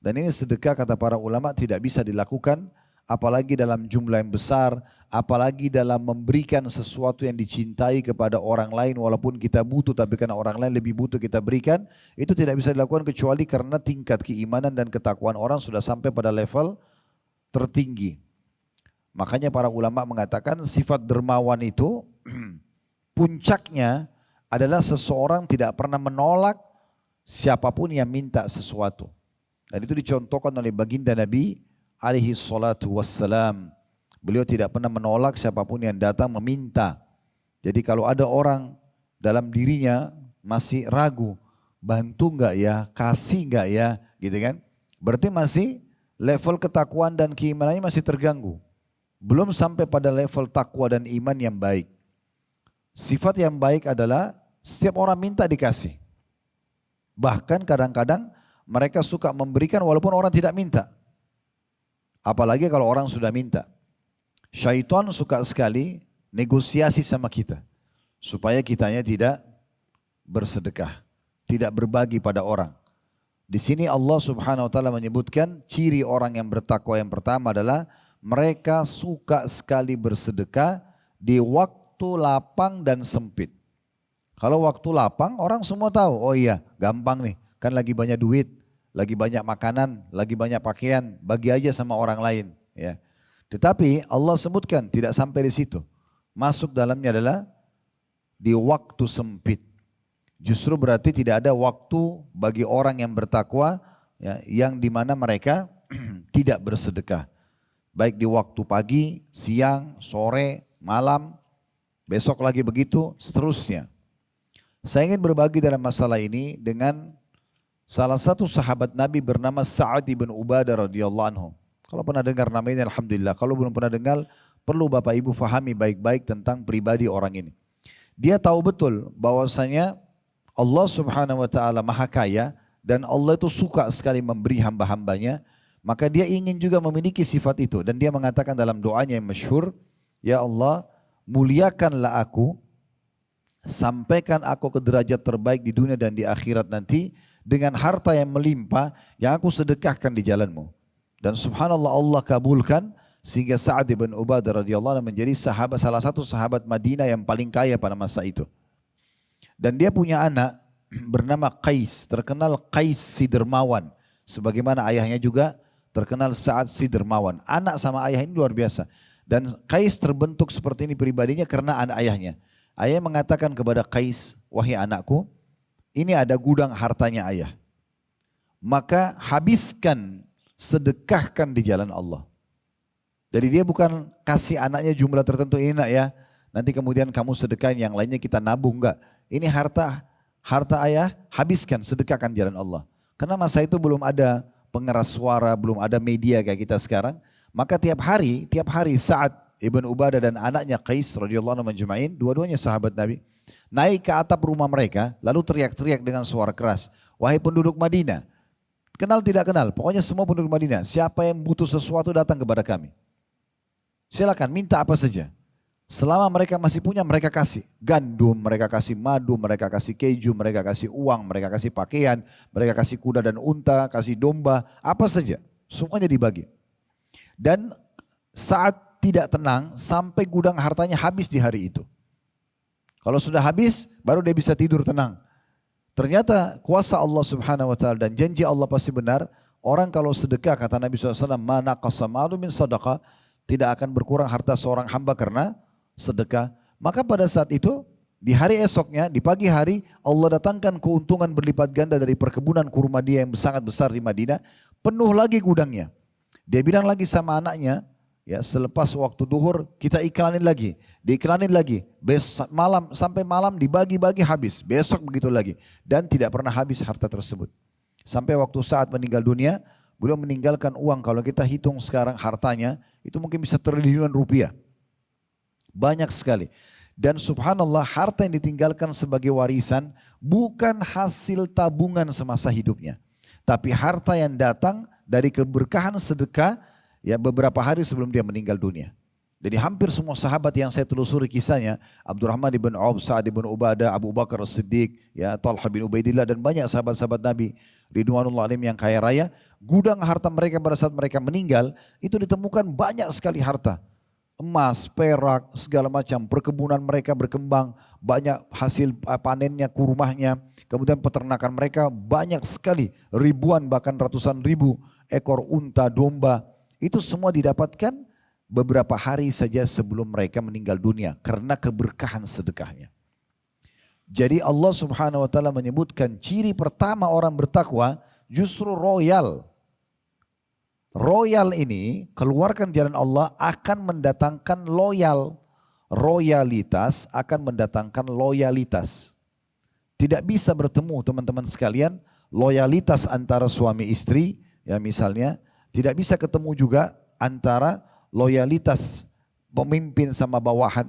Dan ini sedekah kata para ulama tidak bisa dilakukan apalagi dalam jumlah yang besar, apalagi dalam memberikan sesuatu yang dicintai kepada orang lain walaupun kita butuh, tapi karena orang lain lebih butuh kita berikan, itu tidak bisa dilakukan kecuali karena tingkat keimanan dan ketakwaan orang sudah sampai pada level tertinggi. Makanya para ulama mengatakan sifat dermawan itu puncaknya adalah seseorang tidak pernah menolak siapapun yang minta sesuatu. Dan itu dicontohkan oleh baginda Nabi alaihi salatu wassalam. Beliau tidak pernah menolak siapapun yang datang meminta. Jadi kalau ada orang dalam dirinya masih ragu, bantu enggak ya, kasih enggak ya, gitu kan. Berarti masih level ketakwaan dan keimanannya masih terganggu. Belum sampai pada level takwa dan iman yang baik. Sifat yang baik adalah setiap orang minta dikasih. Bahkan kadang-kadang mereka suka memberikan walaupun orang tidak minta. Apalagi kalau orang sudah minta. Syaitan suka sekali negosiasi sama kita. Supaya kitanya tidak bersedekah. Tidak berbagi pada orang. Di sini Allah Subhanahu wa taala menyebutkan ciri orang yang bertakwa yang pertama adalah mereka suka sekali bersedekah di waktu lapang dan sempit. Kalau waktu lapang orang semua tahu, oh iya gampang nih, kan lagi banyak duit, lagi banyak makanan, lagi banyak pakaian, bagi aja sama orang lain. Ya. Tetapi Allah sebutkan tidak sampai di situ. Masuk dalamnya adalah di waktu sempit. Justru berarti tidak ada waktu bagi orang yang bertakwa ya, yang dimana mereka tidak bersedekah. Baik di waktu pagi, siang, sore, malam, besok lagi begitu, seterusnya. Saya ingin berbagi dalam masalah ini dengan salah satu sahabat Nabi bernama Sa'ad ibn Ubadah radhiyallahu anhu. Kalau pernah dengar nama ini alhamdulillah. Kalau belum pernah dengar, perlu Bapak Ibu fahami baik-baik tentang pribadi orang ini. Dia tahu betul bahwasanya Allah Subhanahu wa taala Maha Kaya dan Allah itu suka sekali memberi hamba-hambanya, maka dia ingin juga memiliki sifat itu dan dia mengatakan dalam doanya yang masyhur, ya Allah, muliakanlah aku, sampaikan aku ke derajat terbaik di dunia dan di akhirat nanti dengan harta yang melimpah yang aku sedekahkan di jalanmu. Dan subhanallah Allah kabulkan sehingga Sa'ad bin Ubadah radhiyallahu anhu menjadi salah satu sahabat Madinah yang paling kaya pada masa itu. Dan dia punya anak bernama Qais, terkenal Qais si dermawan. Sebagaimana ayahnya juga terkenal Sa'ad si dermawan. Anak sama ayah ini luar biasa. Dan Qais terbentuk seperti ini pribadinya karena anak ayahnya. Ayah mengatakan kepada Qais, wahai anakku, ini ada gudang hartanya ayah. Maka habiskan, sedekahkan di jalan Allah. Jadi dia bukan kasih anaknya jumlah tertentu, ini nak ya, nanti kemudian kamu sedekahin, yang lainnya kita nabung, enggak. Ini harta ayah, habiskan, sedekahkan jalan Allah. Karena masa itu belum ada pengeras suara, belum ada media kayak kita sekarang. Maka tiap hari Sa'ad Ibn Ubadah dan anaknya Qais radhiyallahu anhu majma'in, dua-duanya sahabat Nabi, naik ke atap rumah mereka lalu teriak-teriak dengan suara keras, wahai penduduk Madinah, kenal tidak kenal, pokoknya semua penduduk Madinah, siapa yang butuh sesuatu datang kepada kami. Silakan minta apa saja. Selama mereka masih punya, mereka kasih gandum, mereka kasih madu, mereka kasih keju, mereka kasih uang, mereka kasih pakaian, mereka kasih kuda dan unta, kasih domba, apa saja, semuanya dibagi. Dan saat tidak tenang sampai gudang hartanya habis di hari itu. Kalau sudah habis, baru dia bisa tidur tenang. Ternyata kuasa Allah Subhanahu wa taala dan janji Allah pasti benar. Orang kalau sedekah, kata Nabi SAW, ma naqasa malu min sadaqah, tidak akan berkurang harta seorang hamba karena sedekah. Maka pada saat itu, di hari esoknya, di pagi hari, Allah datangkan keuntungan berlipat ganda dari perkebunan kurma dia yang sangat besar di Madinah, penuh lagi gudangnya. Dia bilang lagi sama anaknya, ya, selepas waktu duhur kita iklanin lagi, diiklanin lagi, besok malam sampai malam dibagi-bagi habis, besok begitu lagi, dan tidak pernah habis harta tersebut. Sampai waktu saat meninggal dunia, beliau meninggalkan uang, kalau kita hitung sekarang hartanya itu mungkin bisa triliunan rupiah, banyak sekali. Dan subhanallah harta yang ditinggalkan sebagai warisan bukan hasil tabungan semasa hidupnya, tapi harta yang datang dari keberkahan sedekah, ya, beberapa hari sebelum dia meninggal dunia. Jadi hampir semua sahabat yang saya telusuri kisahnya, Abdurrahman bin Auf, Sa'ad bin Ubadah, Abu Bakar As-Siddiq, ya, Talha bin Ubaidillah dan banyak sahabat-sahabat Nabi ridwanullah alaihim yang kaya raya, gudang harta mereka pada saat mereka meninggal itu ditemukan banyak sekali harta. Emas, perak, segala macam, perkebunan mereka berkembang, banyak hasil panennya, kurmahnya, kemudian peternakan mereka banyak sekali, ribuan bahkan ratusan ribu ekor unta, domba. Itu semua didapatkan beberapa hari saja sebelum mereka meninggal dunia karena keberkahan sedekahnya. Jadi Allah Subhanahu wa taala menyebutkan ciri pertama orang bertakwa justru royal. Royal ini, keluarkan jalan Allah akan mendatangkan loyal. Royalitas akan mendatangkan loyalitas. Tidak bisa bertemu teman-teman sekalian, loyalitas antara suami istri, ya misalnya, tidak bisa ketemu juga antara loyalitas pemimpin sama bawahan,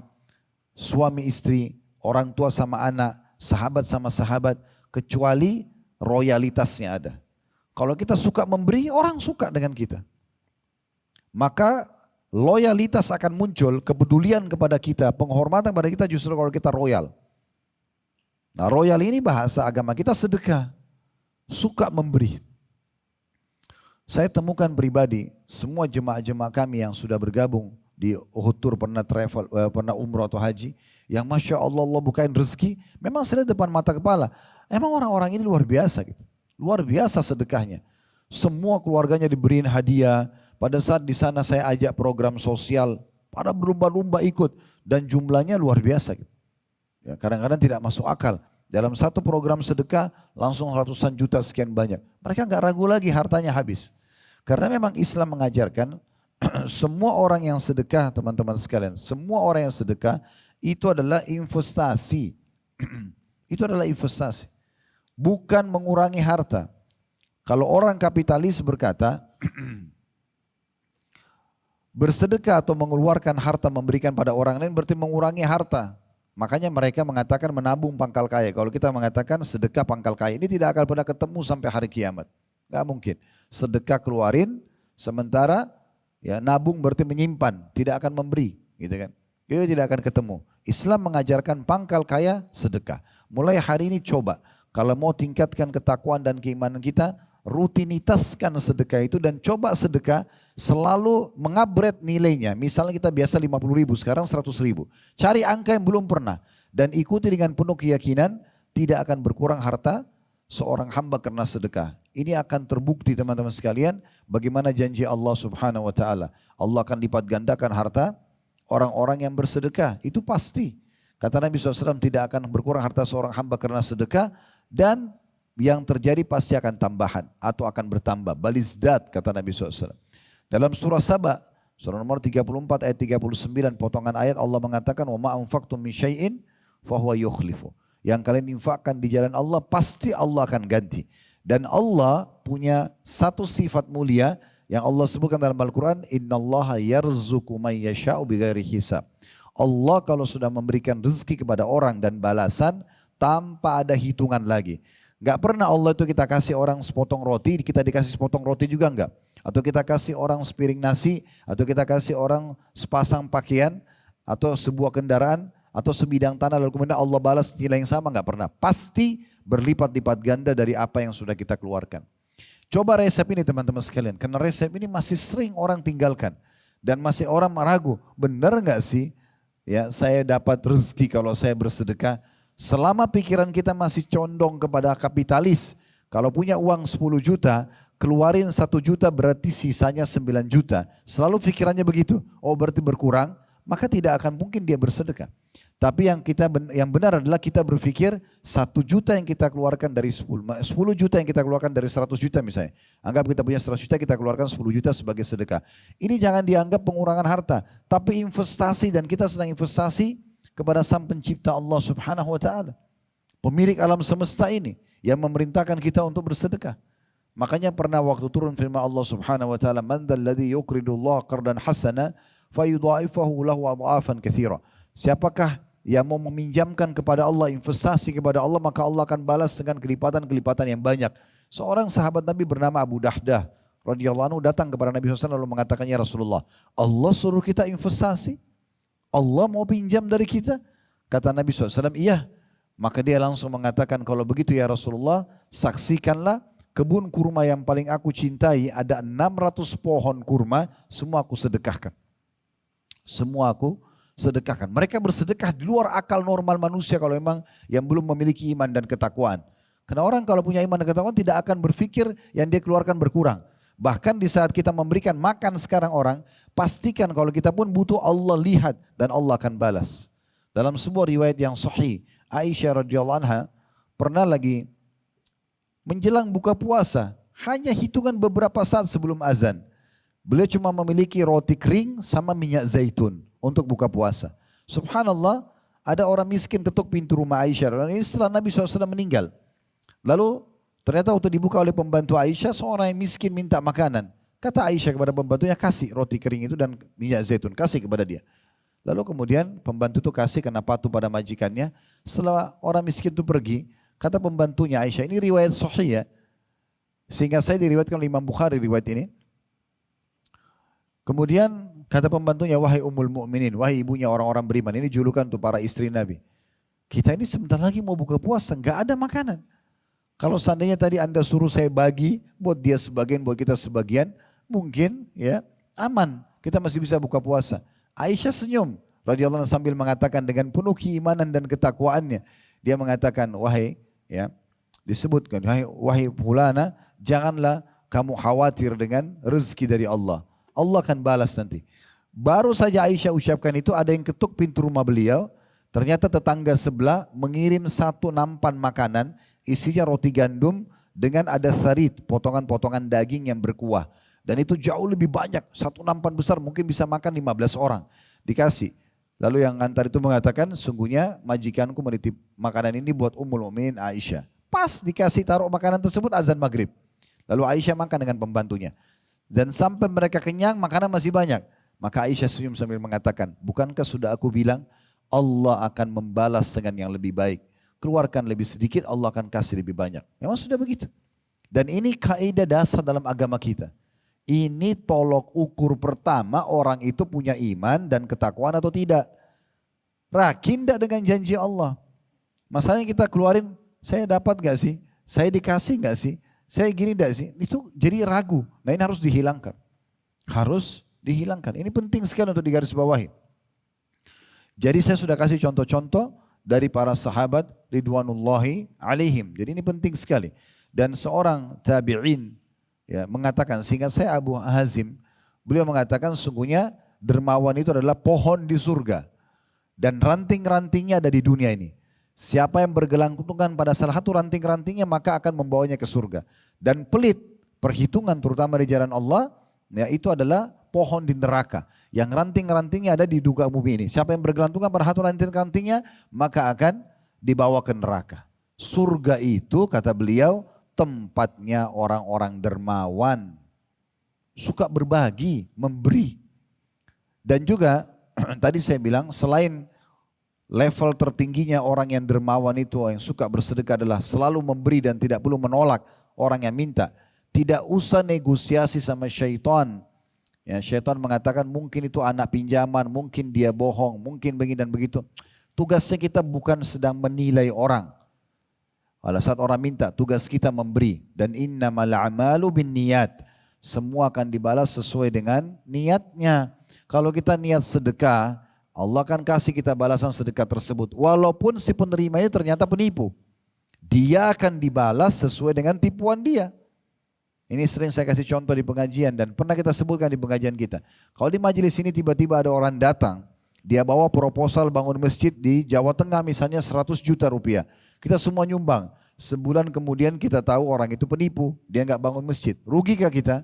suami istri, orang tua sama anak, sahabat sama sahabat, kecuali royalitasnya ada. Kalau kita suka memberi, orang suka dengan kita. Maka loyalitas akan muncul, kepedulian kepada kita, penghormatan kepada kita justru kalau kita royal. Nah, royal ini bahasa agama kita sedekah, suka memberi. Saya temukan pribadi, semua jemaah-jemaah kami yang sudah bergabung di Uhud Tour, pernah travel, pernah umroh atau haji, yang Masya Allah, Allah bukain rezeki, memang saya lihat depan mata kepala, emang orang-orang ini luar biasa gitu. Luar biasa sedekahnya. Semua keluarganya diberiin hadiah. Pada saat di sana saya ajak program sosial, pada berlumba-lumba ikut dan jumlahnya luar biasa. Gitu. Ya, kadang-kadang tidak masuk akal. Dalam satu program sedekah langsung ratusan juta sekian banyak. Mereka nggak ragu lagi hartanya habis. Karena memang Islam mengajarkan semua orang yang sedekah teman-teman sekalian. Semua orang yang sedekah itu adalah investasi. Itu adalah investasi. Bukan mengurangi harta. Kalau orang kapitalis berkata bersedekah atau mengeluarkan harta memberikan pada orang lain berarti mengurangi harta. Makanya mereka mengatakan menabung pangkal kaya. Kalau kita mengatakan sedekah pangkal kaya, ini tidak akan pernah ketemu sampai hari kiamat. Gak mungkin. Sedekah keluarin, sementara ya nabung berarti menyimpan, tidak akan memberi, gitu kan? Itu tidak akan ketemu. Islam mengajarkan pangkal kaya sedekah. Mulai hari ini coba, kalau mau tingkatkan ketakwaan dan keimanan kita, rutinitaskan sedekah itu dan coba sedekah selalu mengupgrade nilainya. Misalnya kita biasa 50.000, sekarang 100.000. Cari angka yang belum pernah dan ikuti dengan penuh keyakinan tidak akan berkurang harta seorang hamba karena sedekah. Ini akan terbukti teman-teman sekalian bagaimana janji Allah Subhanahu wa taala. Allah akan lipat gandakan harta orang-orang yang bersedekah. Itu pasti. Kata Nabi SAW tidak akan berkurang harta seorang hamba karena sedekah dan yang terjadi pasti akan tambahan atau akan bertambah. Balizdat kata Nabi SAW. Dalam surah Saba, surah nomor 34 ayat 39 potongan ayat Allah mengatakan wa ma anfaqtum min syai'in fahuwa yukhlifu. Yang kalian infakkan di jalan Allah pasti Allah akan ganti. Dan Allah punya satu sifat mulia yang Allah sebutkan dalam Al-Quran, innallaha yarzuqu man yasha'u bighairi hisab. Allah kalau sudah memberikan rezeki kepada orang dan balasan tanpa ada hitungan lagi. Gak pernah Allah itu kita kasih orang sepotong roti, kita dikasih sepotong roti juga enggak. Atau kita kasih orang sepiring nasi, atau kita kasih orang sepasang pakaian, atau sebuah kendaraan, atau sebidang tanah lalu kemudian Allah balas nilai yang sama, enggak pernah. Pasti berlipat-lipat ganda dari apa yang sudah kita keluarkan. Coba resep ini teman-teman sekalian, karena resep ini masih sering orang tinggalkan. Dan masih orang meragu, benar enggak sih ya saya dapat rezeki kalau saya bersedekah? Selama pikiran kita masih condong kepada kapitalis, kalau punya uang 10 juta, keluarin 1 juta berarti sisanya 9 juta. Selalu pikirannya begitu, oh berarti berkurang, maka tidak akan mungkin dia bersedekah. Tapi yang benar adalah kita berpikir 1 juta yang kita keluarkan dari 10 juta yang kita keluarkan dari 100 juta misalnya. Anggap kita punya 100 juta, kita keluarkan 10 juta sebagai sedekah. Ini jangan dianggap pengurangan harta, tapi investasi dan kita sedang investasi kepada Sang Pencipta Allah Subhanahu wa taala. Pemilik alam semesta ini yang memerintahkan kita untuk bersedekah. Makanya pernah waktu turun firman Allah Subhanahu wa taala, "Man dzalladzi yuqridullaha qardan hasana fayudha'ifahu lahu adhafan katsira." Siapakah yang mau meminjamkan kepada Allah, investasi kepada Allah, maka Allah akan balas dengan kelipatan-kelipatan yang banyak. Seorang sahabat Nabi bernama Abu Dahdah radhiyallahu anhu datang kepada Nabi SAW lalu mengatakan, "Ya Rasulullah, Allah suruh kita investasi? Allah mau pinjam dari kita?" Kata Nabi SAW, "Iya." Maka dia langsung mengatakan, "Kalau begitu ya Rasulullah, saksikanlah kebun kurma yang paling aku cintai, ada 600 pohon kurma, semua aku sedekahkan." Semua aku sedekahkan. Mereka bersedekah di luar akal normal manusia kalau memang yang belum memiliki iman dan ketakwaan. Karena orang kalau punya iman dan ketakwaan tidak akan berpikir yang dia keluarkan berkurang. Bahkan di saat kita memberikan makan sekarang orang, pastikan kalau kita pun butuh Allah lihat dan Allah akan balas. Dalam sebuah riwayat yang sahih, Aisyah radhiyallahu anha pernah lagi menjelang buka puasa, hanya hitungan beberapa saat sebelum azan. Beliau cuma memiliki roti kering sama minyak zaitun untuk buka puasa. Subhanallah, ada orang miskin ketuk pintu rumah Aisyah. Dan ini setelah Nabi SAW meninggal. Lalu ternyata waktu dibuka oleh pembantu Aisyah, seorang yang miskin minta makanan. Kata Aisyah kepada pembantunya, kasih roti kering itu dan minyak zaitun, kasih kepada dia. Lalu kemudian pembantu itu kasih karena patuh pada majikannya. Setelah orang miskin itu pergi, kata pembantunya Aisyah, ini riwayat sahih ya. Sehingga saya diriwayatkan oleh Imam Bukhari riwayat ini. Kemudian kata pembantunya, wahai Ummul Mukminin, wahai ibunya orang-orang beriman, ini julukan untuk para istri Nabi. Kita ini sebentar lagi mau buka puasa, enggak ada makanan. Kalau seandainya tadi Anda suruh saya bagi, buat dia sebagian, buat kita sebagian, mungkin ya aman, kita masih bisa buka puasa. Aisyah senyum, radhiyallahu anha sambil mengatakan dengan penuh keimanan dan ketakwaannya, dia mengatakan, wahai ya, disebutkan, wahai fulana, janganlah kamu khawatir dengan rezeki dari Allah. Allah akan balas nanti. Baru saja Aisyah ucapkan itu, ada yang ketuk pintu rumah beliau, Ternyata tetangga sebelah mengirim satu nampan makanan, isinya roti gandum dengan ada tharid, potongan-potongan daging yang berkuah. Dan itu jauh lebih banyak, satu nampan besar mungkin bisa makan 15 orang. Dikasih. Lalu yang ngantar itu mengatakan, sungguhnya majikanku menitip makanan ini buat Ummul Mukminin Aisyah. Pas dikasih taruh makanan tersebut azan maghrib. Lalu Aisyah makan dengan pembantunya. Dan sampai mereka kenyang, makanan masih banyak. Maka Aisyah senyum sambil mengatakan, bukankah sudah aku bilang, Allah akan membalas dengan yang lebih baik. Keluarkan lebih sedikit, Allah akan kasih lebih banyak. Memang sudah begitu. Dan ini kaidah dasar dalam agama kita. Ini tolok ukur pertama orang itu punya iman dan ketakwaan atau tidak. Rakin tidak dengan janji Allah. Masalahnya kita keluarin, saya dapat gak sih? Saya dikasih gak sih? Saya gini gak sih? Itu jadi ragu. Nah ini harus dihilangkan. Harus dihilangkan. Ini penting sekali untuk digarisbawahi. Jadi saya sudah kasih contoh-contoh dari para sahabat ridwanullahi alaihim. Jadi ini penting sekali. Dan seorang tabi'in ya, mengatakan, seingat saya Abu Hazim, beliau mengatakan sungguhnya dermawan itu adalah pohon di surga. Dan ranting-rantingnya ada di dunia ini. Siapa yang bergelantungan pada salah satu ranting-rantingnya maka akan membawanya ke surga. Dan pelit, perhitungan terutama di jalan Allah, ya itu adalah pohon di neraka. Yang ranting-rantingnya ada di duga bumi ini. Siapa yang bergelantungan pada satu ranting-rantingnya maka akan dibawa ke neraka. Surga itu kata beliau tempatnya orang-orang dermawan. Suka berbagi, memberi. Dan juga tadi saya bilang selain level tertingginya orang yang dermawan itu yang suka bersedekah adalah selalu memberi dan tidak perlu menolak orang yang minta. Tidak usah negosiasi sama syaitan. Ya, syaitan mengatakan mungkin itu anak pinjaman, mungkin dia bohong, mungkin begini dan begitu. Tugasnya kita bukan sedang menilai orang. Pada saat orang minta, tugas kita memberi. Dan innamal a'malu binniyat. Semua akan dibalas sesuai dengan niatnya. Kalau kita niat sedekah, Allah akan kasih kita balasan sedekah tersebut. Walaupun si penerima ini ternyata penipu. Dia akan dibalas sesuai dengan tipuan dia. Ini sering saya kasih contoh di pengajian dan pernah kita sebutkan di pengajian kita. Kalau di majelis ini tiba-tiba ada orang datang, dia bawa proposal bangun masjid di Jawa Tengah misalnya 100 juta rupiah. Kita semua nyumbang. Sebulan kemudian kita tahu orang itu penipu, dia nggak bangun masjid. Rugikah kita?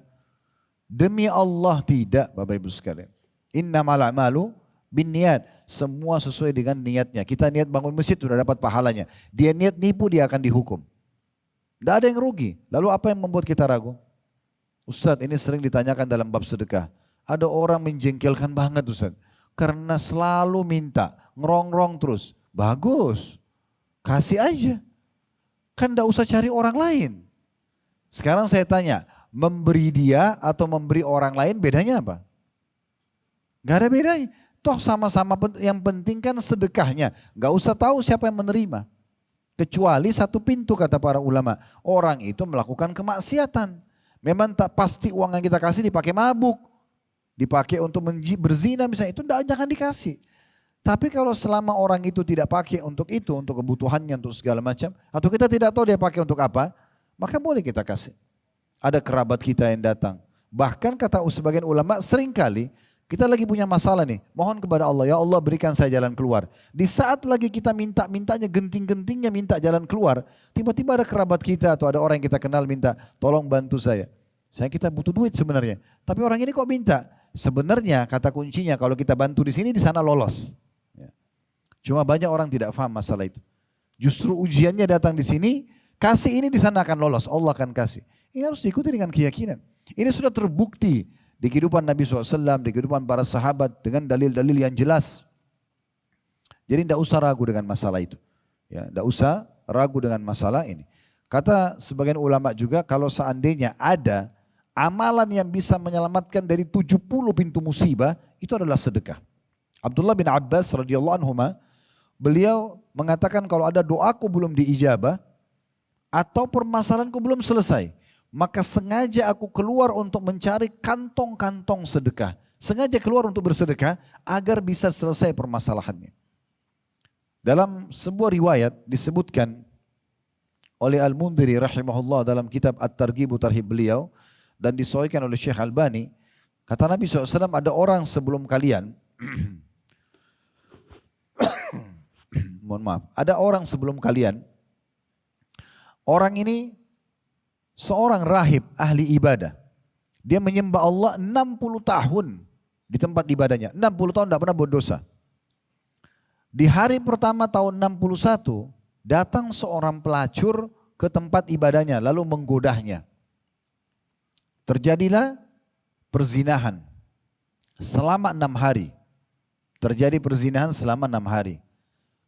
Demi Allah tidak, Bapak Ibu sekalian. Innamal a'malu binniyat. Semua sesuai dengan niatnya. Kita niat bangun masjid sudah dapat pahalanya. Dia niat nipu, dia akan dihukum. Tidak ada yang rugi. Lalu apa yang membuat kita ragu? Ustadz, ini sering ditanyakan dalam bab sedekah. Ada orang menjengkelkan banget Ustadz. Karena selalu minta, ngerongrong terus. Bagus, kasih aja. Kan tidak usah cari orang lain. Sekarang saya tanya, memberi dia atau memberi orang lain bedanya apa? Gak ada bedanya. Toh sama-sama yang penting kan sedekahnya. Gak usah tahu siapa yang menerima. Kecuali satu pintu kata para ulama. Orang itu melakukan kemaksiatan. Memang tak pasti uang yang kita kasih dipakai mabuk. Dipakai untuk berzina misalnya. Itu jangan dikasih. Tapi kalau selama orang itu tidak pakai untuk itu. Untuk kebutuhannya, untuk segala macam. Atau kita tidak tahu dia pakai untuk apa. Maka boleh kita kasih. Ada kerabat kita yang datang. Bahkan kata sebagian ulama seringkali kita lagi punya masalah nih, mohon kepada Allah, ya Allah berikan saya jalan keluar. Di saat lagi kita mintanya genting-gentingnya minta jalan keluar, tiba-tiba ada kerabat kita atau ada orang yang kita kenal minta, tolong bantu saya. Kita butuh duit sebenarnya, tapi orang ini kok minta? Sebenarnya kata kuncinya kalau kita bantu di sini, di sana lolos. Cuma banyak orang tidak paham masalah itu. Justru ujiannya datang di sini, kasih ini di sana akan lolos, Allah akan kasih. Ini harus diikuti dengan keyakinan. Ini sudah terbukti di kehidupan Nabi SAW, di kehidupan para sahabat dengan dalil-dalil yang jelas. Jadi tidak usah ragu dengan masalah itu. Ya, tidak usah ragu dengan masalah ini. Kata sebagian ulama juga kalau seandainya ada amalan yang bisa menyelamatkan dari 70 pintu musibah, itu adalah sedekah. Abdullah bin Abbas radhiyallahu anhuma, beliau mengatakan kalau ada doaku belum diijabah atau permasalahanku belum selesai, maka sengaja aku keluar untuk mencari kantong-kantong sedekah. Sengaja keluar untuk bersedekah agar bisa selesai permasalahannya. Dalam sebuah riwayat disebutkan oleh Al-Mundhiri rahimahullah dalam kitab At-Targhib wa Tarhib beliau dan disahihkan oleh Syekh Albani. Kata Nabi SAW, ada orang sebelum kalian mohon maaf, ada orang sebelum kalian, orang ini seorang rahib ahli ibadah. Dia menyembah Allah 60 tahun di tempat ibadahnya. 60 tahun tidak pernah buat dosa. Di hari pertama tahun 61, datang seorang pelacur ke tempat ibadahnya lalu menggodahnya. Terjadilah perzinahan selama 6 hari. Terjadi perzinahan selama 6 hari.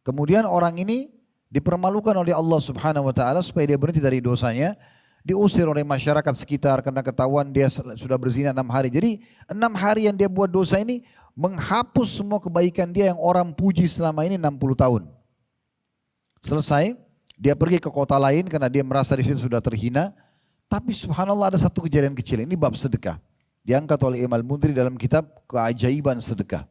Kemudian orang ini dipermalukan oleh Allah Subhanahu wa taala supaya dia berhenti dari dosanya, diusir oleh masyarakat sekitar karena ketahuan dia sudah berzina 6 hari. Jadi 6 hari yang dia buat dosa ini menghapus semua kebaikan dia yang orang puji selama ini 60 tahun. Selesai, dia pergi ke kota lain karena dia merasa di situ sudah terhina. Tapi subhanallah ada satu kejadian kecil, ini bab sedekah. Diangkat oleh Imam Al-Mundhiri dalam kitab Keajaiban Sedekah.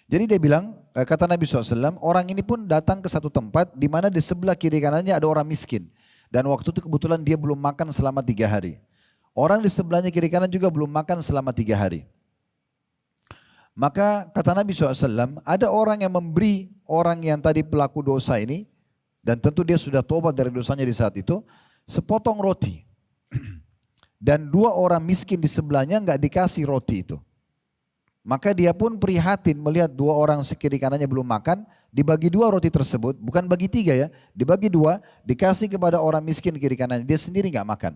Jadi dia bilang, kata Nabi SAW, orang ini pun datang ke satu tempat di mana di sebelah kiri kanannya ada orang miskin. Dan waktu itu kebetulan dia belum makan selama 3 hari. Orang di sebelahnya kiri kanan juga belum makan selama 3 hari. Maka kata Nabi SAW, ada orang yang memberi orang yang tadi pelaku dosa ini, dan tentu dia sudah tobat dari dosanya di saat itu, sepotong roti. Dan 2 orang miskin di sebelahnya enggak dikasih roti itu. Maka dia pun prihatin melihat 2 orang kiri kanannya belum makan, dibagi 2 roti tersebut, bukan bagi 3 ya, dibagi 2, dikasih kepada orang miskin kiri kanannya, dia sendiri enggak makan.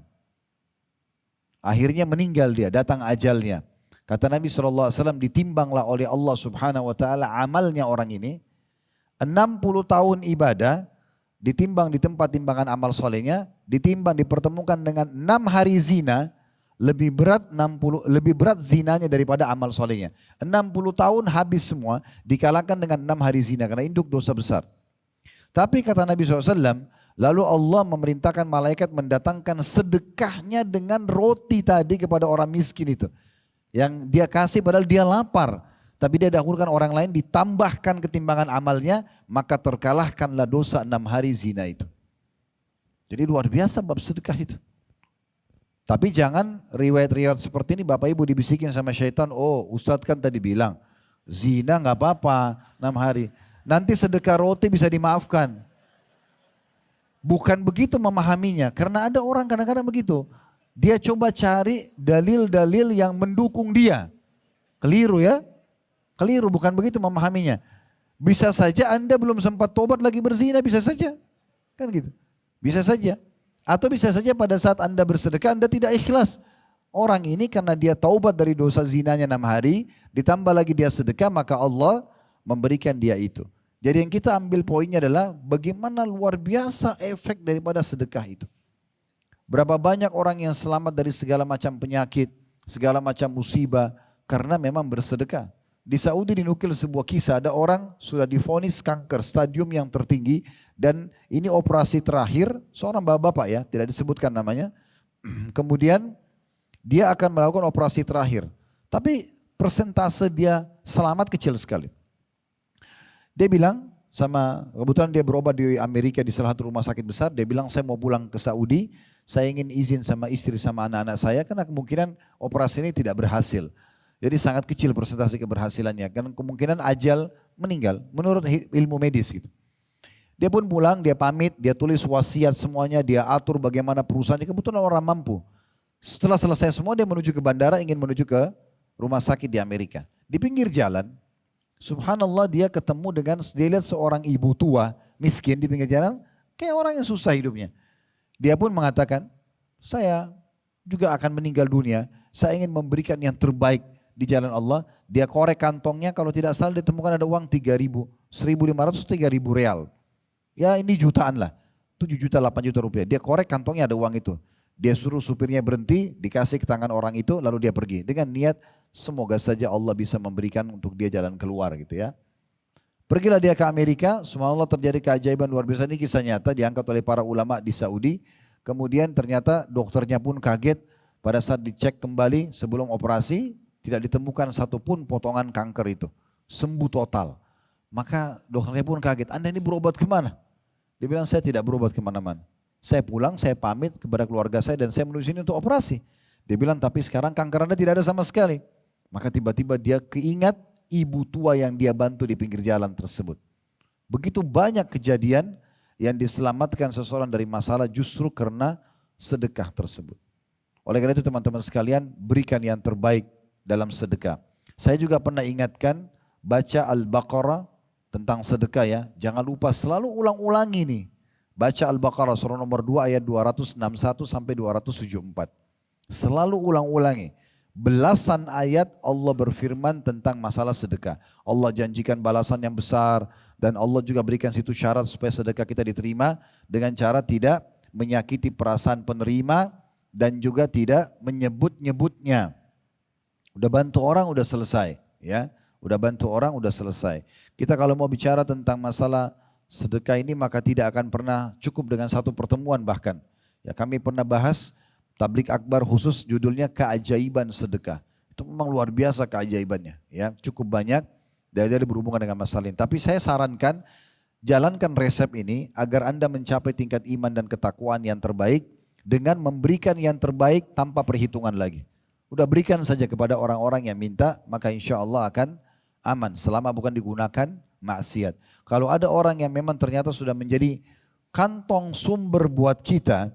Akhirnya meninggal dia, datang ajalnya. Kata Nabi SAW, ditimbanglah oleh Allah Subhanahu wa taala amalnya orang ini, 60 tahun ibadah, ditimbang di tempat timbangan amal solehnya, ditimbang dipertemukan dengan 6 hari zina, lebih berat zinanya daripada amal solehnya. 60 tahun habis semua dikalahkan dengan 6 hari zina karena induk dosa besar. Tapi kata Nabi SAW, lalu Allah memerintahkan malaikat mendatangkan sedekahnya dengan roti tadi kepada orang miskin itu. Yang dia kasih padahal dia lapar. Tapi dia dahulukan orang lain, ditambahkan ketimbangan amalnya, maka terkalahkanlah dosa 6 hari zina itu. Jadi luar biasa bab sedekah itu. Tapi jangan riwayat-riwayat seperti ini Bapak Ibu dibisikin sama syaitan, oh Ustadz kan tadi bilang zina gak apa-apa 6 hari. Nanti sedekah roti bisa dimaafkan. Bukan begitu memahaminya, karena ada orang kadang-kadang begitu. Dia coba cari dalil-dalil yang mendukung dia. Keliru ya, keliru, bukan begitu memahaminya. Bisa saja Anda belum sempat tobat lagi berzina, bisa saja. Kan gitu, bisa saja. Atau bisa saja pada saat Anda bersedekah Anda tidak ikhlas. Orang ini karena dia taubat dari dosa zinanya 6 hari, ditambah lagi dia sedekah, maka Allah memberikan dia itu. Jadi yang kita ambil poinnya adalah bagaimana luar biasa efek daripada sedekah itu. Berapa banyak orang yang selamat dari segala macam penyakit, segala macam musibah karena memang bersedekah. Di Saudi dinukil sebuah kisah, ada orang sudah divonis kanker stadium yang tertinggi dan ini operasi terakhir, seorang bapak-bapak ya, tidak disebutkan namanya. Kemudian dia akan melakukan operasi terakhir, tapi persentase dia selamat kecil sekali. Dia bilang sama, kebetulan dia berobat di Amerika di salah satu rumah sakit besar, dia bilang saya mau pulang ke Saudi, saya ingin izin sama istri sama anak-anak saya karena kemungkinan operasi ini tidak berhasil. Jadi sangat kecil persentase keberhasilannya, karena kemungkinan ajal meninggal menurut ilmu medis gitu. Dia pun pulang, dia pamit, dia tulis wasiat semuanya, dia atur bagaimana perusahaannya, kebetulan orang mampu. Setelah selesai semua dia menuju ke bandara, ingin menuju ke rumah sakit di Amerika. Di pinggir jalan, subhanallah dia ketemu dengan, dia lihat seorang ibu tua miskin di pinggir jalan, kayak orang yang susah hidupnya. Dia pun mengatakan, saya juga akan meninggal dunia, saya ingin memberikan yang terbaik di jalan Allah. Dia korek kantongnya, kalau tidak salah ditemukan ada uang 3.000, 1.500, 3.000 real. Ya ini jutaan lah, 7 juta, 8 juta rupiah. Dia korek kantongnya ada uang itu. Dia suruh supirnya berhenti, dikasih ke tangan orang itu, lalu dia pergi. Dengan niat, semoga saja Allah bisa memberikan untuk dia jalan keluar gitu ya. Pergilah dia ke Amerika, subhanallah terjadi keajaiban luar biasa. Ini kisah nyata diangkat oleh para ulama di Saudi. Kemudian ternyata dokternya pun kaget pada saat dicek kembali sebelum operasi, tidak ditemukan satupun potongan kanker itu. Sembuh total. Maka dokternya pun kaget, Anda ini berobat kemana? Dia bilang, saya tidak berobat kemana-mana. Saya pulang, saya pamit kepada keluarga saya dan saya menuju sini untuk operasi. Dia bilang, tapi sekarang kanker Anda tidak ada sama sekali. Maka tiba-tiba dia keingat ibu tua yang dia bantu di pinggir jalan tersebut. Begitu banyak kejadian yang diselamatkan seseorang dari masalah justru karena sedekah tersebut. Oleh karena itu teman-teman sekalian, berikan yang terbaik dalam sedekah. Saya juga pernah ingatkan, baca Al-Baqarah tentang sedekah ya. Jangan lupa selalu ulang-ulangi nih. Baca Al-Baqarah surah nomor 2 ayat 261 sampai 274. Selalu ulang-ulangi. Belasan ayat Allah berfirman tentang masalah sedekah. Allah janjikan balasan yang besar dan Allah juga berikan situ syarat supaya sedekah kita diterima dengan cara tidak menyakiti perasaan penerima dan juga tidak menyebut-nyebutnya. Udah bantu orang udah selesai ya. Udah bantu orang udah selesai. Kita kalau mau bicara tentang masalah sedekah ini maka tidak akan pernah cukup dengan satu pertemuan bahkan. Ya kami pernah bahas tablik akbar khusus judulnya keajaiban sedekah. Itu memang luar biasa keajaibannya ya. Cukup banyak dari berhubungan dengan masalah ini. Tapi saya sarankan jalankan resep ini agar Anda mencapai tingkat iman dan ketakwaan yang terbaik dengan memberikan yang terbaik tanpa perhitungan lagi. Udah berikan saja kepada orang-orang yang minta, maka insya Allah akan aman selama bukan digunakan maksiat. Kalau ada orang yang memang ternyata sudah menjadi kantong sumber buat kita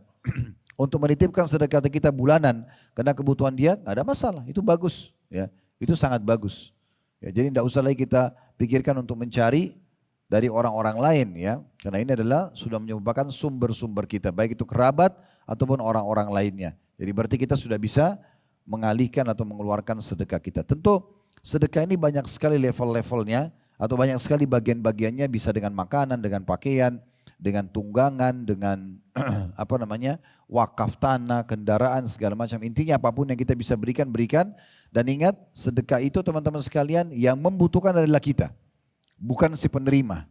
untuk menitipkan sedekah kita bulanan karena kebutuhan dia, nggak ada masalah, itu bagus, ya, itu sangat bagus. Ya, jadi tidak usah lagi kita pikirkan untuk mencari dari orang-orang lain ya, karena ini adalah sudah menyebabkan sumber-sumber kita, baik itu kerabat ataupun orang-orang lainnya. Jadi berarti kita sudah bisa mengalihkan atau mengeluarkan sedekah kita. Tentu sedekah ini banyak sekali level-levelnya atau banyak sekali bagian-bagiannya, bisa dengan makanan, dengan pakaian, dengan tunggangan, dengan wakaf tanah, kendaraan, segala macam. Intinya apapun yang kita bisa berikan, berikan. Dan ingat sedekah itu teman-teman sekalian yang membutuhkan adalah kita, bukan si penerima.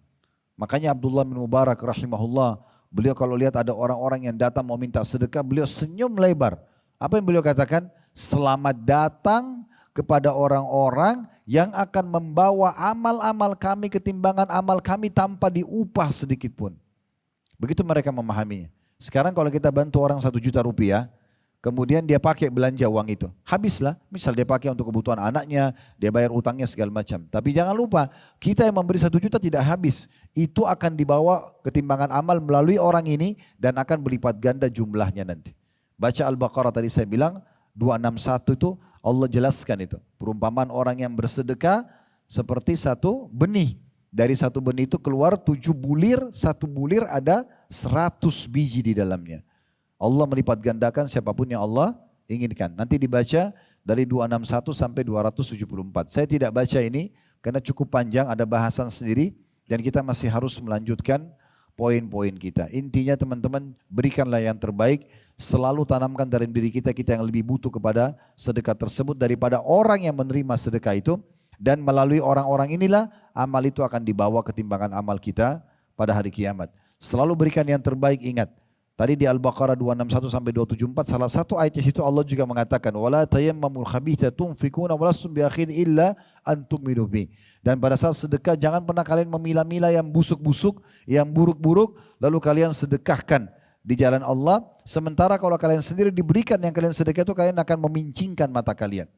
Makanya Abdullah bin Mubarak rahimahullah, beliau kalau lihat ada orang-orang yang datang mau minta sedekah, beliau senyum lebar. Apa yang beliau katakan? Selamat datang kepada orang-orang yang akan membawa amal-amal kami ke timbangan amal kami tanpa diupah sedikit pun. Begitu mereka memahaminya. Sekarang kalau kita bantu orang 1 juta rupiah, kemudian dia pakai belanja uang itu, habislah. Misal dia pakai untuk kebutuhan anaknya, dia bayar utangnya segala macam. Tapi jangan lupa, kita yang memberi 1 juta tidak habis. Itu akan dibawa ke timbangan amal melalui orang ini dan akan berlipat ganda jumlahnya nanti. Baca Al-Baqarah tadi saya bilang, 261 itu Allah jelaskan itu. Perumpamaan orang yang bersedekah seperti satu benih. Dari satu benih itu keluar 7 bulir, satu bulir ada 100 biji di dalamnya. Allah melipat gandakan siapapun yang Allah inginkan. Nanti dibaca dari 261 sampai 274. Saya tidak baca ini karena cukup panjang, ada bahasan sendiri dan kita masih harus melanjutkan poin-poin kita. Intinya teman-teman, berikanlah yang terbaik, selalu tanamkan dalam diri kita, kita yang lebih butuh kepada sedekah tersebut daripada orang yang menerima sedekah itu, dan melalui orang-orang inilah amal itu akan dibawa ke timbangan amal kita pada hari kiamat. Selalu berikan yang terbaik. Ingat, tadi di Al-Baqarah 261 sampai 274 salah satu ayat di situ Allah juga mengatakan wala tayammamul khabitha tunfikuna walastum biakhid illa an tu'minu bi. Dan pada saat sedekah jangan pernah kalian memilah-milah yang busuk-busuk, yang buruk-buruk lalu kalian sedekahkan di jalan Allah, sementara kalau kalian sendiri diberikan yang kalian sedekah itu kalian akan memincingkan mata kalian.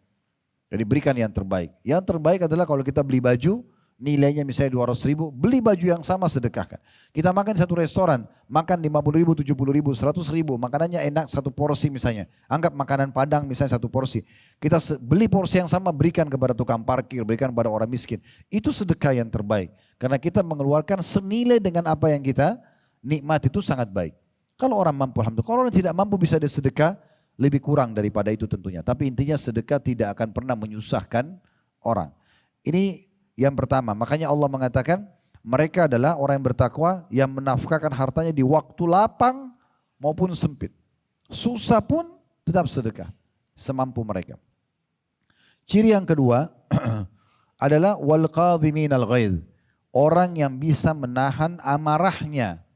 Jadi berikan yang terbaik. Yang terbaik adalah kalau kita beli baju, nilainya misalnya 200 ribu, beli baju yang sama sedekahkan. Kita makan di satu restoran, makan 50 ribu, 70 ribu, 100 ribu, makanannya enak satu porsi misalnya. Anggap makanan Padang misalnya satu porsi. Kita beli porsi yang sama, berikan kepada tukang parkir, berikan kepada orang miskin. Itu sedekah yang terbaik. Karena kita mengeluarkan senilai dengan apa yang kita nikmat, itu sangat baik. Kalau orang mampu, alhamdulillah. Kalau orang tidak mampu bisa disedekah, lebih kurang daripada itu tentunya. Tapi intinya sedekah tidak akan pernah menyusahkan orang. Ini yang pertama. Makanya Allah mengatakan mereka adalah orang yang bertakwa yang menafkahkan hartanya di waktu lapang maupun sempit. Susah pun tetap sedekah semampu mereka. Ciri yang kedua adalah wal qadhiminal ghaidh. Orang yang bisa menahan amarahnya.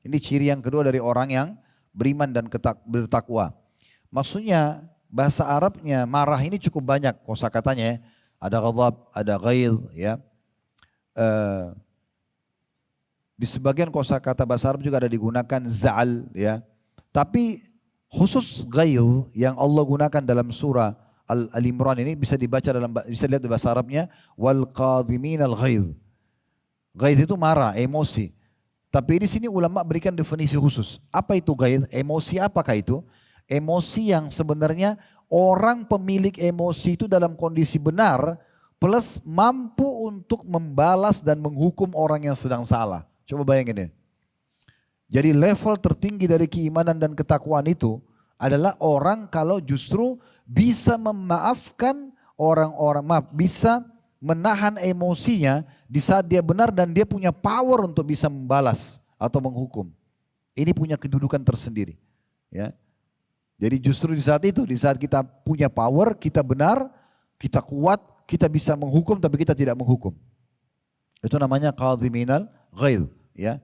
Ini ciri yang kedua dari orang yang beriman dan bertakwa. Maksudnya bahasa Arabnya marah ini cukup banyak kosakatanya ya. Ada ghadab, ada ghaidh ya. Di sebagian kosakata bahasa Arab juga ada digunakan za'al ya. Tapi khusus ghaidh yang Allah gunakan dalam surah Al-Imran ini bisa dibaca bisa lihat di bahasa Arabnya wal qadhiminal ghaidh. Ghaidh itu marah, emosi. Tapi di sini ulama berikan definisi khusus. Apa itu ghaidh? Emosi apakah itu? Emosi yang sebenarnya orang pemilik emosi itu dalam kondisi benar plus mampu untuk membalas dan menghukum orang yang sedang salah. Coba bayangin ya. Jadi level tertinggi dari keimanan dan ketakwaan itu adalah orang kalau justru bisa memaafkan orang-orang, bisa menahan emosinya di saat dia benar dan dia punya power untuk bisa membalas atau menghukum. Ini punya kedudukan tersendiri. Ya. Jadi justru di saat itu, di saat kita punya power, kita benar, kita kuat, kita bisa menghukum tapi kita tidak menghukum. Itu namanya kadhiminal ghaidh. Ya.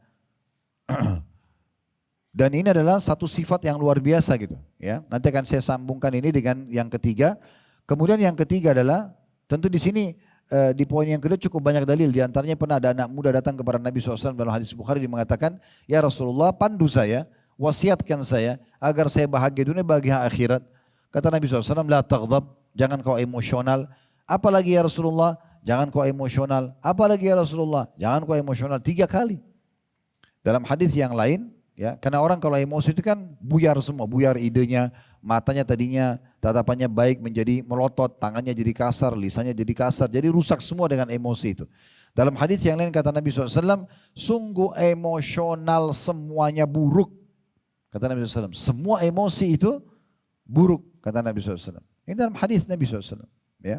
Dan ini adalah satu sifat yang luar biasa gitu. Ya. Nanti akan saya sambungkan ini dengan yang ketiga. Kemudian yang ketiga adalah tentu di sini di poin yang kedua cukup banyak dalil. Di antaranya pernah ada anak muda datang kepada Nabi SAW dalam hadis Bukhari. Dia mengatakan, ya Rasulullah pandu saya, wasiatkan saya agar saya bahagia dunia bahagia akhirat. Kata Nabi SAW, la taghdab, jangan kau emosional. Apalagi ya Rasulullah, jangan kau emosional. Apalagi ya Rasulullah, jangan kau emosional. 3 kali. Dalam hadis yang lain, ya, karena orang kalau emosi itu kan buyar semua, buyar idenya, matanya tadinya tatapannya baik menjadi melotot, tangannya jadi kasar, lisannya jadi kasar, jadi rusak semua dengan emosi itu. Dalam hadis yang lain kata Nabi SAW, sungguh emosional semuanya buruk. Kata Nabi SAW, semua emosi itu buruk, kata Nabi SAW. Ini dalam hadis Nabi SAW. Ya.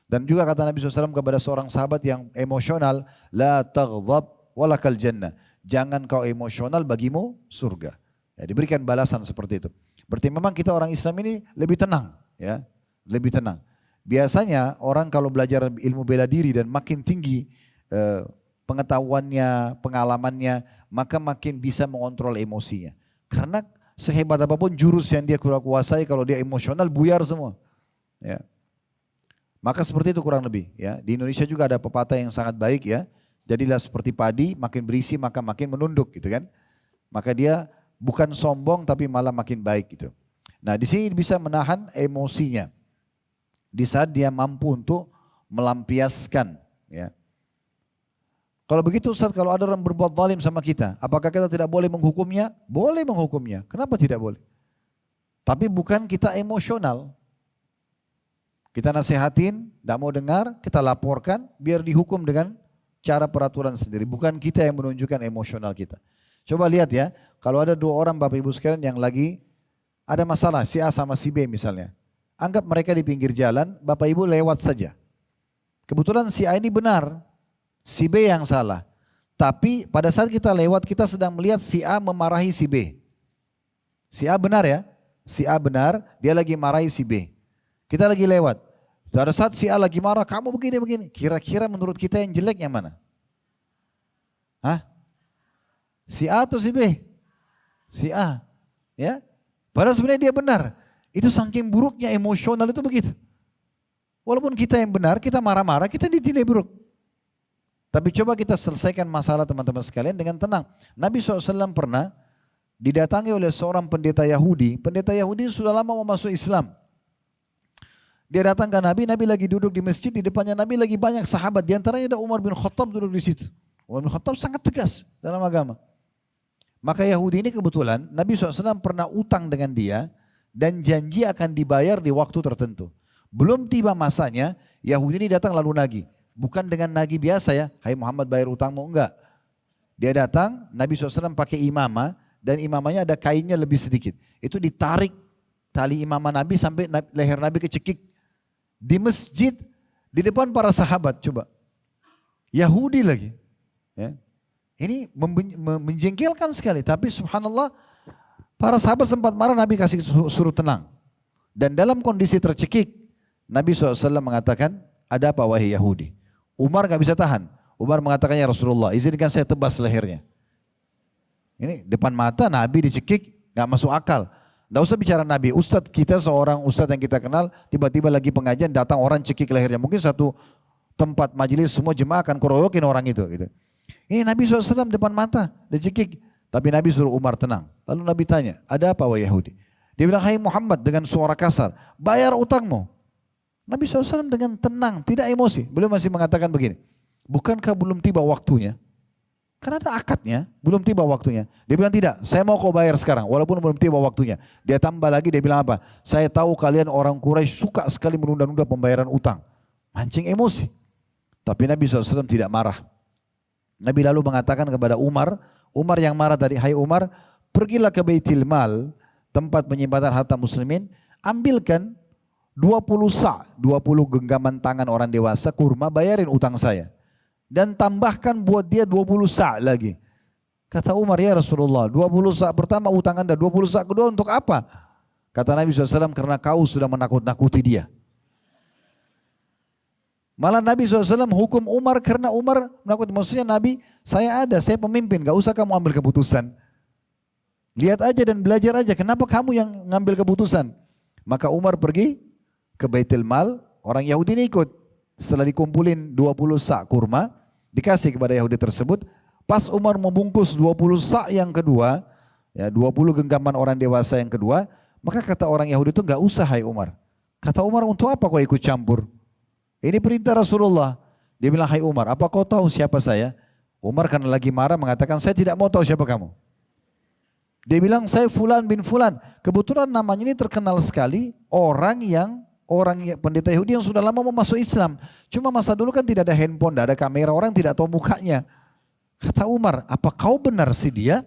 Dan juga kata Nabi SAW kepada seorang sahabat yang emosional, la taghdab walakal jannah. Jangan kau emosional, bagimu surga. Ya, diberikan balasan seperti itu. Berarti memang kita orang Islam ini lebih tenang, ya, lebih tenang. Biasanya orang kalau belajar ilmu bela diri dan makin tinggi pengetahuannya, pengalamannya, maka makin bisa mengontrol emosinya. Karena sehebat apapun jurus yang dia kuasai, kalau dia emosional buyar semua. Ya. Maka seperti itu kurang lebih. Ya. Di Indonesia juga ada pepatah yang sangat baik ya. Jadilah seperti padi, makin berisi maka makin menunduk gitu kan. Maka dia bukan sombong tapi malah makin baik gitu. Nah di sini bisa menahan emosinya. Di saat dia mampu untuk melampiaskan. Ya. Kalau begitu Ustaz, kalau ada orang berbuat zalim sama kita, apakah kita tidak boleh menghukumnya? Boleh menghukumnya. Kenapa tidak boleh? Tapi bukan kita emosional. Kita nasihatin, tidak mau dengar, kita laporkan, biar dihukum dengan cara peraturan sendiri, bukan kita yang menunjukkan emosional kita. Coba lihat ya, kalau ada 2 orang Bapak Ibu sekalian yang lagi ada masalah, si A sama si B misalnya. Anggap mereka di pinggir jalan, Bapak Ibu lewat saja. Kebetulan si A ini benar, si B yang salah. Tapi pada saat kita lewat, kita sedang melihat si A memarahi si B. Si A benar ya, si A benar, dia lagi marahi si B. Kita lagi lewat. Pada saat si A lagi marah, kamu begini-begini. Kira-kira menurut kita yang jelek yang mana? Hah? Si A atau si B? Si A. Ya? Padahal sebenarnya dia benar. Itu saking buruknya emosional itu begitu. Walaupun kita yang benar, kita marah-marah, kita dinilai buruk. Tapi coba kita selesaikan masalah teman-teman sekalian dengan tenang. Nabi SAW pernah didatangi oleh seorang pendeta Yahudi. Pendeta Yahudi sudah lama mau masuk Islam. Dia datang ke Nabi, Nabi lagi duduk di masjid, di depannya Nabi lagi banyak sahabat. Di antaranya ada Umar bin Khattab duduk di situ. Umar bin Khattab sangat tegas dalam agama. Maka Yahudi ini kebetulan Nabi SAW pernah utang dengan dia dan janji akan dibayar di waktu tertentu. Belum tiba masanya, Yahudi ini datang lalu nagih. Bukan dengan nagih biasa ya, hai Muhammad bayar utangmu, enggak. Dia datang, Nabi SAW pakai imamah dan imamahnya ada kainnya lebih sedikit. Itu ditarik tali imamah Nabi sampai leher Nabi kecekik. Di masjid, di depan para sahabat, coba. Yahudi lagi. Ya. Ini menjengkelkan sekali. Tapi subhanallah, para sahabat sempat marah, Nabi kasih suruh tenang. Dan dalam kondisi tercekik, Nabi SAW mengatakan, ada apa wahai Yahudi? Umar gak bisa tahan. Umar mengatakan, ya Rasulullah, izinkan saya tebas lehernya. Ini depan mata Nabi dicekik, gak masuk akal. Tidak usah bicara Nabi, Ustadz kita seorang Ustadz yang kita kenal, tiba-tiba lagi pengajian datang orang cekik lehernya. Mungkin satu tempat majelis semua jemaah akan keroyokin orang itu. Gitu. Ini Nabi SAW depan mata, dicekik. Tapi Nabi suruh Umar tenang. Lalu Nabi tanya, ada apa wahai Yahudi? Dia bilang, hai Muhammad dengan suara kasar, bayar utangmu. Nabi SAW dengan tenang, tidak emosi. Beliau masih mengatakan begini, bukankah belum tiba waktunya? Karena ada akadnya, belum tiba waktunya. Dia bilang tidak, saya mau kau bayar sekarang walaupun belum tiba waktunya. Dia tambah lagi, dia bilang apa? Saya tahu kalian orang Quraisy suka sekali menunda-nunda pembayaran utang. Mancing emosi. Tapi Nabi SAW tidak marah. Nabi lalu mengatakan kepada Umar, Umar yang marah tadi, hai Umar, pergilah ke Baitul Mal, tempat penyimpanan harta muslimin, ambilkan 20 sa', 20 genggaman tangan orang dewasa kurma, bayarin utang saya. Dan tambahkan buat dia 20 sa' lagi. Kata Umar, ya Rasulullah, 20 sa' pertama utang anda, 20 sa' kedua untuk apa? Kata Nabi SAW, karena kau sudah menakut-nakuti dia. Malah Nabi SAW hukum Umar karena Umar menakut. Maksudnya Nabi, saya pemimpin, gak usah kamu ambil keputusan. Lihat aja dan belajar aja, kenapa kamu yang ngambil keputusan? Maka Umar pergi ke Baitul Mal, orang Yahudi ini ikut. Setelah dikumpulin 20 sa' kurma, dikasih kepada Yahudi tersebut. Pas Umar membungkus 20 sa' yang kedua, ya 20 genggaman orang dewasa yang kedua, maka kata orang Yahudi itu, gak usah hai Umar. Kata Umar, untuk apa kau ikut campur? Ini perintah Rasulullah. Dia bilang, hai Umar, apa kau tahu siapa saya? Umar karena lagi marah mengatakan, saya tidak mau tahu siapa kamu. Dia bilang, saya Fulan bin Fulan. Kebetulan namanya ini terkenal sekali, orang pendeta Yahudi yang sudah lama mau masuk Islam. Cuma masa dulu kan tidak ada handphone, tidak ada kamera, orang tidak tahu mukanya. Kata Umar, apa kau benar sih dia?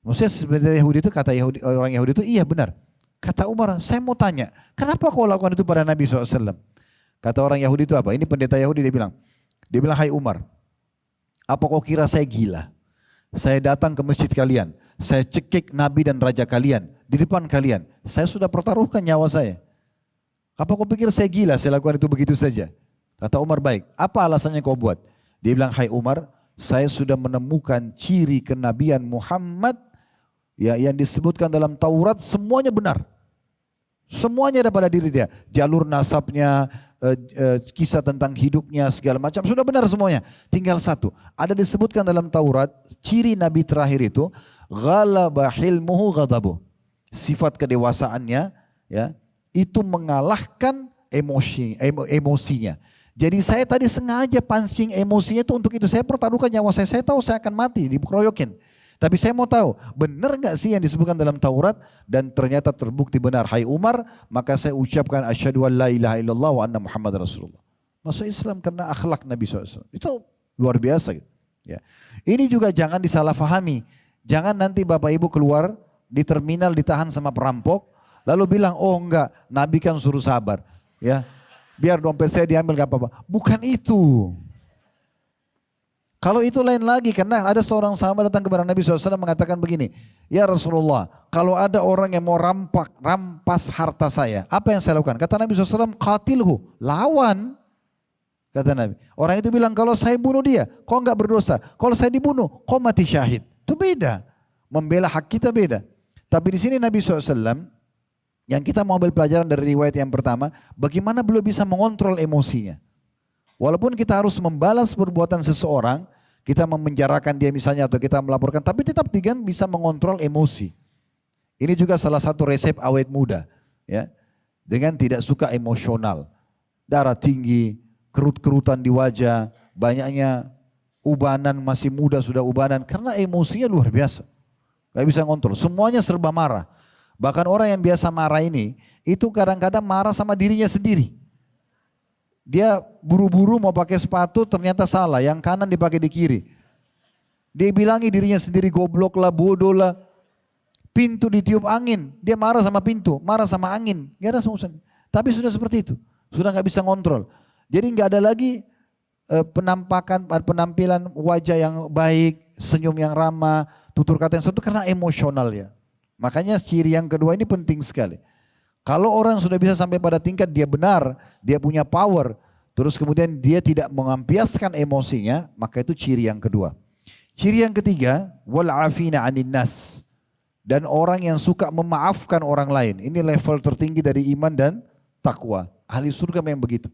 Maksudnya pendeta Yahudi itu, kata orang Yahudi itu, iya benar. Kata Umar, saya mau tanya, kenapa kau lakukan itu pada Nabi SAW? Kata orang Yahudi itu apa? Ini pendeta Yahudi, dia bilang, hai Umar, apa kau kira saya gila? Saya datang ke masjid kalian, saya cekik Nabi dan Raja kalian, di depan kalian, saya sudah pertaruhkan nyawa saya. Apa kau pikir saya gila, saya lakukan itu begitu saja? Kata Umar, baik, apa alasannya kau buat? Dia bilang, hai Umar, saya sudah menemukan ciri kenabian Muhammad ya, yang disebutkan dalam Taurat, semuanya benar. Semuanya ada pada diri dia. Jalur nasabnya, kisah tentang hidupnya, segala macam, sudah benar semuanya. Tinggal satu, ada disebutkan dalam Taurat, ciri Nabi terakhir itu, ghalaba hilmuhu ghadabu. Sifat kedewasaannya, ya, itu mengalahkan emosinya. Jadi saya tadi sengaja pancing emosinya itu untuk itu. Saya pertaruhkan nyawa saya. Saya tahu saya akan mati, dikeroyokin. Tapi saya mau tahu, benar nggak sih yang disebutkan dalam Taurat? Dan ternyata terbukti benar. Hai Umar, maka saya ucapkan asyhadu an la ilaha illallah wa anna Muhammad Rasulullah. Masuk Islam karena akhlak Nabi SAW. Itu luar biasa. Ya. Ini juga jangan disalahfahami. Jangan nanti Bapak Ibu keluar di terminal ditahan sama perampok. Lalu bilang, oh enggak, Nabi kan suruh sabar. Ya, biar dompet saya diambil gak apa-apa. Bukan itu. Kalau itu lain lagi, karena ada seorang sahabat datang kepada Nabi SAW mengatakan begini, ya Rasulullah, kalau ada orang yang mau rampas harta saya, apa yang saya lakukan? Kata Nabi SAW, qatilhu, lawan. Kata Nabi. Orang itu bilang, kalau saya bunuh dia, kau enggak berdosa. Kalau saya dibunuh, kau mati syahid. Itu beda. Membela hak kita beda. Tapi di sini Nabi SAW, yang kita mau ambil pelajaran dari riwayat yang pertama, bagaimana beliau bisa mengontrol emosinya. Walaupun kita harus membalas perbuatan seseorang, kita memenjarakan dia misalnya atau kita melaporkan, tapi tetap bisa mengontrol emosi. Ini juga salah satu resep awet muda, ya, dengan tidak suka emosional. Darah tinggi, kerut-kerutan di wajah, banyaknya ubanan, masih muda sudah ubanan, karena emosinya luar biasa. Gak bisa ngontrol, semuanya serba marah. Bahkan orang yang biasa marah ini, itu kadang-kadang marah sama dirinya sendiri. Dia buru-buru mau pakai sepatu, ternyata salah, yang kanan dipakai di kiri. Dia bilangi dirinya sendiri, goblok lah, bodoh lah. Pintu ditiup angin, dia marah sama pintu, marah sama angin. Gak ada urusan. Tapi sudah seperti itu, sudah gak bisa ngontrol. Jadi gak ada lagi penampilan wajah yang baik, senyum yang ramah, tutur kata yang sesuatu, karena emosional ya. Makanya ciri yang kedua ini penting sekali. Kalau orang sudah bisa sampai pada tingkat dia benar, dia punya power, terus kemudian dia tidak mengampiaskan emosinya, maka itu ciri yang kedua. Ciri yang ketiga, wal afina 'anin nas. Dan orang yang suka memaafkan orang lain. Ini level tertinggi dari iman dan takwa. Ahli surga memang begitu.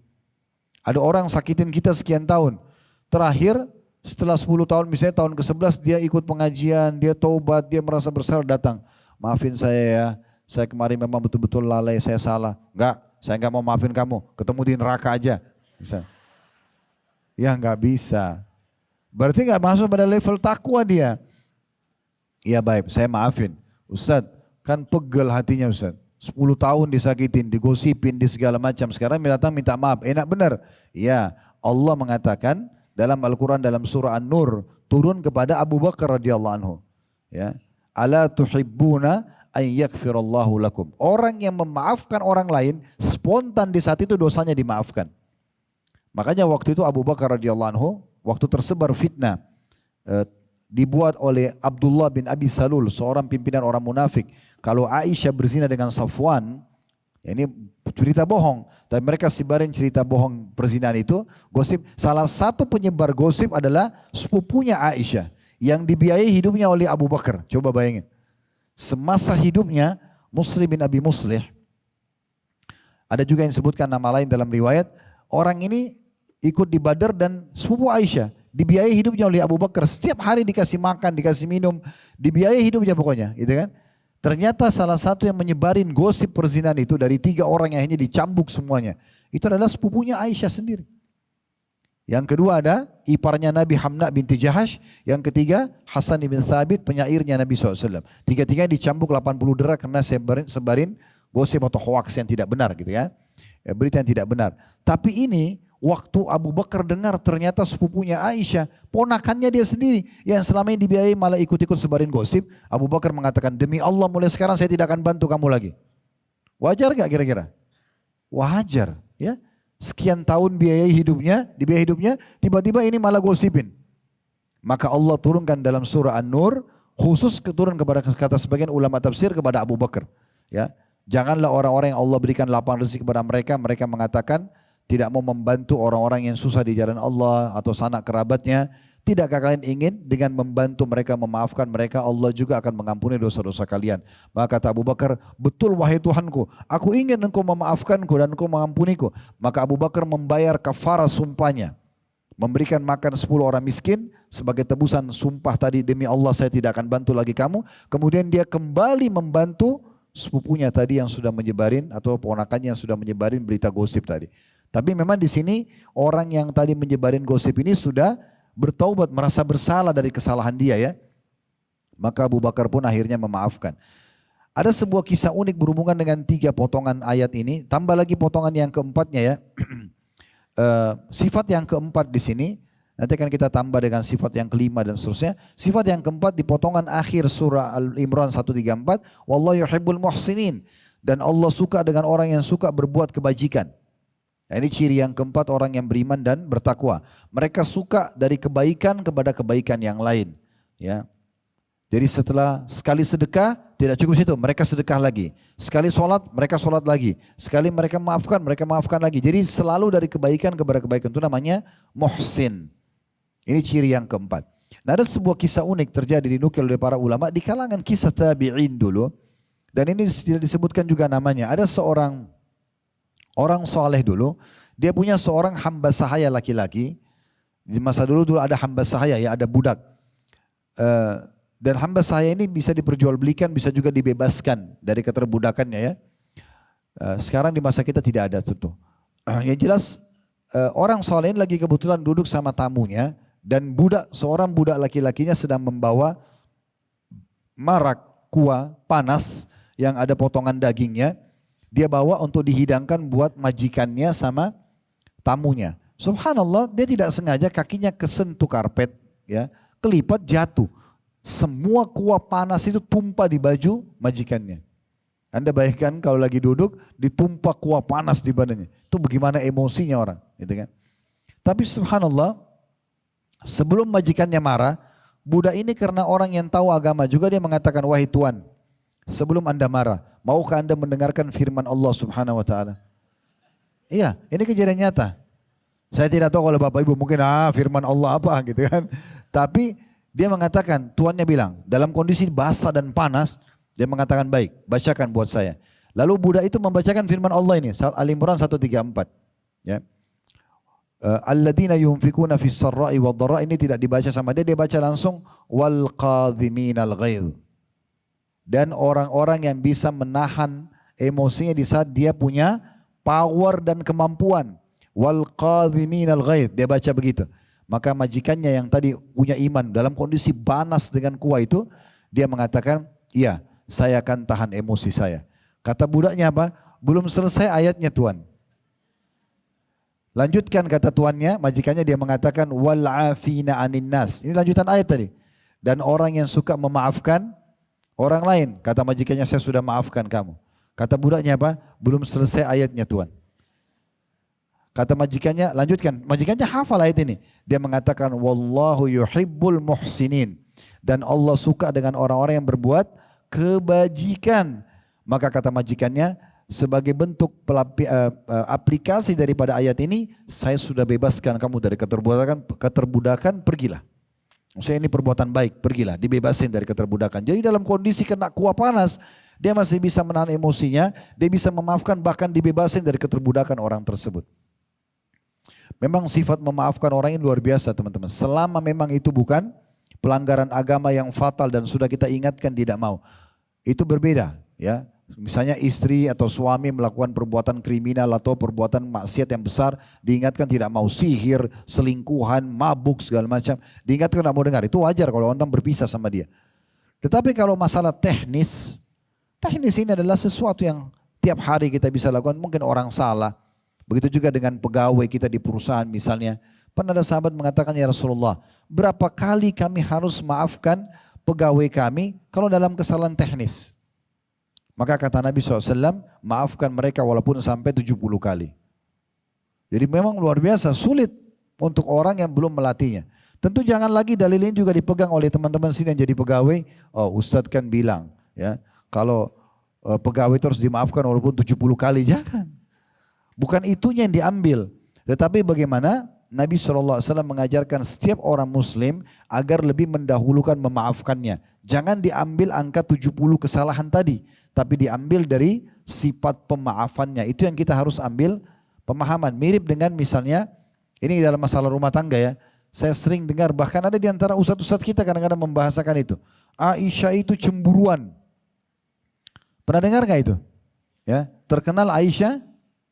Ada orang sakitin kita sekian tahun. Terakhir setelah 10 tahun, misalnya tahun ke-11 dia ikut pengajian, dia taubat, dia merasa bersalah, datang. Maafin saya ya, saya kemarin memang betul-betul lalai, saya salah. Enggak, saya enggak mau maafin kamu, ketemu di neraka aja. Bisa. Ya enggak bisa. Berarti nggak masuk pada level takwa dia. Iya baik, saya maafin. Ustadz, kan pegel hatinya Ustadz. 10 tahun disakitin, digosipin, di segala macam. Sekarang datang minta maaf. Enak benar. Iya, Allah mengatakan dalam Al-Quran dalam surah An-Nur turun kepada Abu Bakar radhiyallahu anhu. Ya, ala tuhibbuna an yaghfirallahu lakum. Orang yang memaafkan orang lain spontan di saat itu dosanya dimaafkan. Makanya waktu itu Abu Bakar radhiyallahu anhu waktu tersebar fitnah dibuat oleh Abdullah bin Abi Salul, seorang pimpinan orang munafik. Kalau Aisyah berzina dengan Safwan, ya ini cerita bohong. Tapi mereka sebarin cerita bohong perzinahan itu, gosip. Salah satu penyebar gosip adalah sepupunya Aisyah yang dibiayai hidupnya oleh Abu Bakar. Coba bayangin. Semasa hidupnya Muslim bin Abi Muslih, ada juga yang disebutkan nama lain dalam riwayat, orang ini ikut di Badar dan sepupu Aisyah. Dibiayai hidupnya oleh Abu Bakar. Setiap hari dikasih makan, dikasih minum. Dibiayai hidupnya pokoknya. Gitu kan? Ternyata salah satu yang menyebarin gosip perzinahan itu dari 3 orang yang hanya dicambuk semuanya. Itu adalah sepupunya Aisyah sendiri. Yang kedua ada iparnya Nabi Hamna binti Jahash. Yang ketiga Hasan bin Thabit penyairnya Nabi SAW. Tiga-tiganya dicambuk 80 derah karena sebarin gosip atau hoax yang tidak benar gitu ya. Berita yang tidak benar. Tapi ini waktu Abu Bakar dengar ternyata sepupunya Aisyah, ponakannya dia sendiri yang selama ini dibiayai malah ikut-ikut sebarin gosip. Abu Bakar mengatakan, demi Allah mulai sekarang saya tidak akan bantu kamu lagi. Wajar gak kira-kira? Wajar ya. Sekian tahun biayai hidupnya, dibiayai hidupnya, tiba-tiba ini malah gosipin. Maka Allah turunkan dalam surah An-Nur, khusus turun kepada kata sebagian ulama tafsir kepada Abu Bakar. Ya, janganlah orang-orang yang Allah berikan lapangan rezeki kepada mereka, mereka mengatakan tidak mau membantu orang-orang yang susah di jalan Allah atau sanak kerabatnya. Tidakkah kalian ingin dengan membantu mereka, memaafkan mereka, Allah juga akan mengampuni dosa-dosa kalian. Maka kata Abu Bakar, betul wahai Tuhanku, aku ingin engkau memaafkanku dan engkau mengampuniku. Maka Abu Bakar membayar kafarah sumpahnya, memberikan makan 10 orang miskin sebagai tebusan sumpah tadi, demi Allah saya tidak akan bantu lagi kamu. Kemudian dia kembali membantu sepupunya tadi yang sudah menyebarin atau ponakannya yang sudah menyebarin berita gosip tadi. Tapi memang di sini orang yang tadi menyebarin gosip ini sudah bertaubat, merasa bersalah dari kesalahan dia ya. Maka Abu Bakar pun akhirnya memaafkan. Ada sebuah kisah unik berhubungan dengan 3 potongan ayat ini. Tambah lagi potongan yang keempatnya ya. Sifat yang keempat di sini. Nanti akan kita tambah dengan sifat yang kelima dan seterusnya. Sifat yang keempat di potongan akhir surah Al-Imran 134. Wallahu yuhibbul muhsinin. Dan Allah suka dengan orang yang suka berbuat kebajikan. Nah, ini ciri yang keempat orang yang beriman dan bertakwa. Mereka suka dari kebaikan kepada kebaikan yang lain. Ya. Jadi setelah sekali sedekah, tidak cukup situ, mereka sedekah lagi. Sekali sholat, mereka sholat lagi. Sekali mereka maafkan lagi. Jadi selalu dari kebaikan kepada kebaikan. Itu namanya muhsin. Ini ciri yang keempat. Nah, ada sebuah kisah unik terjadi dinukil oleh para ulama di kalangan kisah tabi'in dulu. Dan ini tidak disebutkan juga namanya. Ada seorang orang soleh dulu, dia punya seorang hamba sahaya laki-laki. Di masa dulu ada hamba sahaya ya, ada budak. Dan hamba sahaya ini bisa diperjualbelikan, bisa juga dibebaskan dari keterbudakannya ya. Sekarang di masa kita tidak ada tentu. Yang jelas orang soleh ini lagi kebetulan duduk sama tamunya dan seorang budak laki-lakinya sedang membawa marak kuah panas yang ada potongan dagingnya. Dia bawa untuk dihidangkan buat majikannya sama tamunya. Subhanallah, dia tidak sengaja kakinya kesentuh karpet, ya, kelipat jatuh. Semua kuah panas itu tumpah di baju majikannya. Anda bayangkan kalau lagi duduk ditumpah kuah panas di badannya. Itu bagaimana emosinya orang, gitu kan? Tapi subhanallah, sebelum majikannya marah, budak ini karena orang yang tahu agama juga dia mengatakan, wahai Tuan, sebelum Anda marah, maukah Anda mendengarkan firman Allah Subhanahu wa taala? Iya, ini kejadian nyata. Saya tidak tahu kalau Bapak Ibu mungkin firman Allah apa gitu kan. Tapi dia mengatakan, tuannya bilang dalam kondisi basah dan panas, dia mengatakan baik, bacakan buat saya. Lalu budak itu membacakan firman Allah ini, Al-Imran 134. Ya. Alladzina yunfikuna fis sarra'i wad dharra, ini tidak dibaca sama dia baca langsung wal qadhiminal ghaidh. Dan orang-orang yang bisa menahan emosinya di saat dia punya power dan kemampuan. Wal qadhiminal ghaidh, dia baca begitu. Maka majikannya yang tadi punya iman dalam kondisi panas dengan kuah itu, dia mengatakan, iya saya akan tahan emosi saya. Kata budaknya apa? Belum selesai ayatnya Tuan. Lanjutkan kata tuannya, majikannya, dia mengatakan wal afina anin nas. Ini lanjutan ayat tadi. Dan orang yang suka memaafkan orang lain. Kata majikannya, saya sudah maafkan kamu. Kata budaknya apa? Belum selesai ayatnya Tuan. Kata majikannya, lanjutkan. Majikannya hafal ayat ini. Dia mengatakan wallahu yuhibbul muhsinin. Dan Allah suka dengan orang-orang yang berbuat kebajikan. Maka kata majikannya, sebagai bentuk aplikasi daripada ayat ini, saya sudah bebaskan kamu dari keterbudakan, pergilah. Maksudnya ini perbuatan baik, pergilah, dibebasin dari keterbudakan. Jadi dalam kondisi kena kuah panas, dia masih bisa menahan emosinya, dia bisa memaafkan, bahkan dibebasin dari keterbudakan orang tersebut. Memang sifat memaafkan orang ini luar biasa teman-teman. Selama memang itu bukan pelanggaran agama yang fatal dan sudah kita ingatkan tidak mau. Itu berbeda ya. Misalnya istri atau suami melakukan perbuatan kriminal atau perbuatan maksiat yang besar, diingatkan tidak mau, sihir, selingkuhan, mabuk segala macam, diingatkan tidak mau dengar. Itu wajar kalau orang berpisah sama dia. Tetapi kalau masalah teknis ini adalah sesuatu yang tiap hari kita bisa lakukan. Mungkin orang salah. Begitu juga dengan pegawai kita di perusahaan misalnya. Pernah ada sahabat mengatakan, ya Rasulullah, berapa kali kami harus maafkan pegawai kami kalau dalam kesalahan teknis? Maka kata Nabi SAW, maafkan mereka walaupun sampai 70 kali. Jadi memang luar biasa, sulit untuk orang yang belum melatihnya. Tentu jangan lagi dalil ini juga dipegang oleh teman-teman sini yang jadi pegawai. Oh Ustadz kan bilang, ya kalau pegawai itu harus dimaafkan walaupun 70 kali. Jangan. Bukan itunya yang diambil. Tetapi bagaimana Nabi SAW mengajarkan setiap orang muslim agar lebih mendahulukan memaafkannya. Jangan diambil angka 70 kesalahan tadi, tapi diambil dari sifat pemaafannya. Itu yang kita harus ambil pemahaman. Mirip dengan misalnya, ini dalam masalah rumah tangga ya. Saya sering dengar, bahkan ada di antara ustadz-ustadz kita kadang-kadang membahasakan itu. Aisyah itu cemburuan. Pernah dengar gak itu? Ya, terkenal Aisyah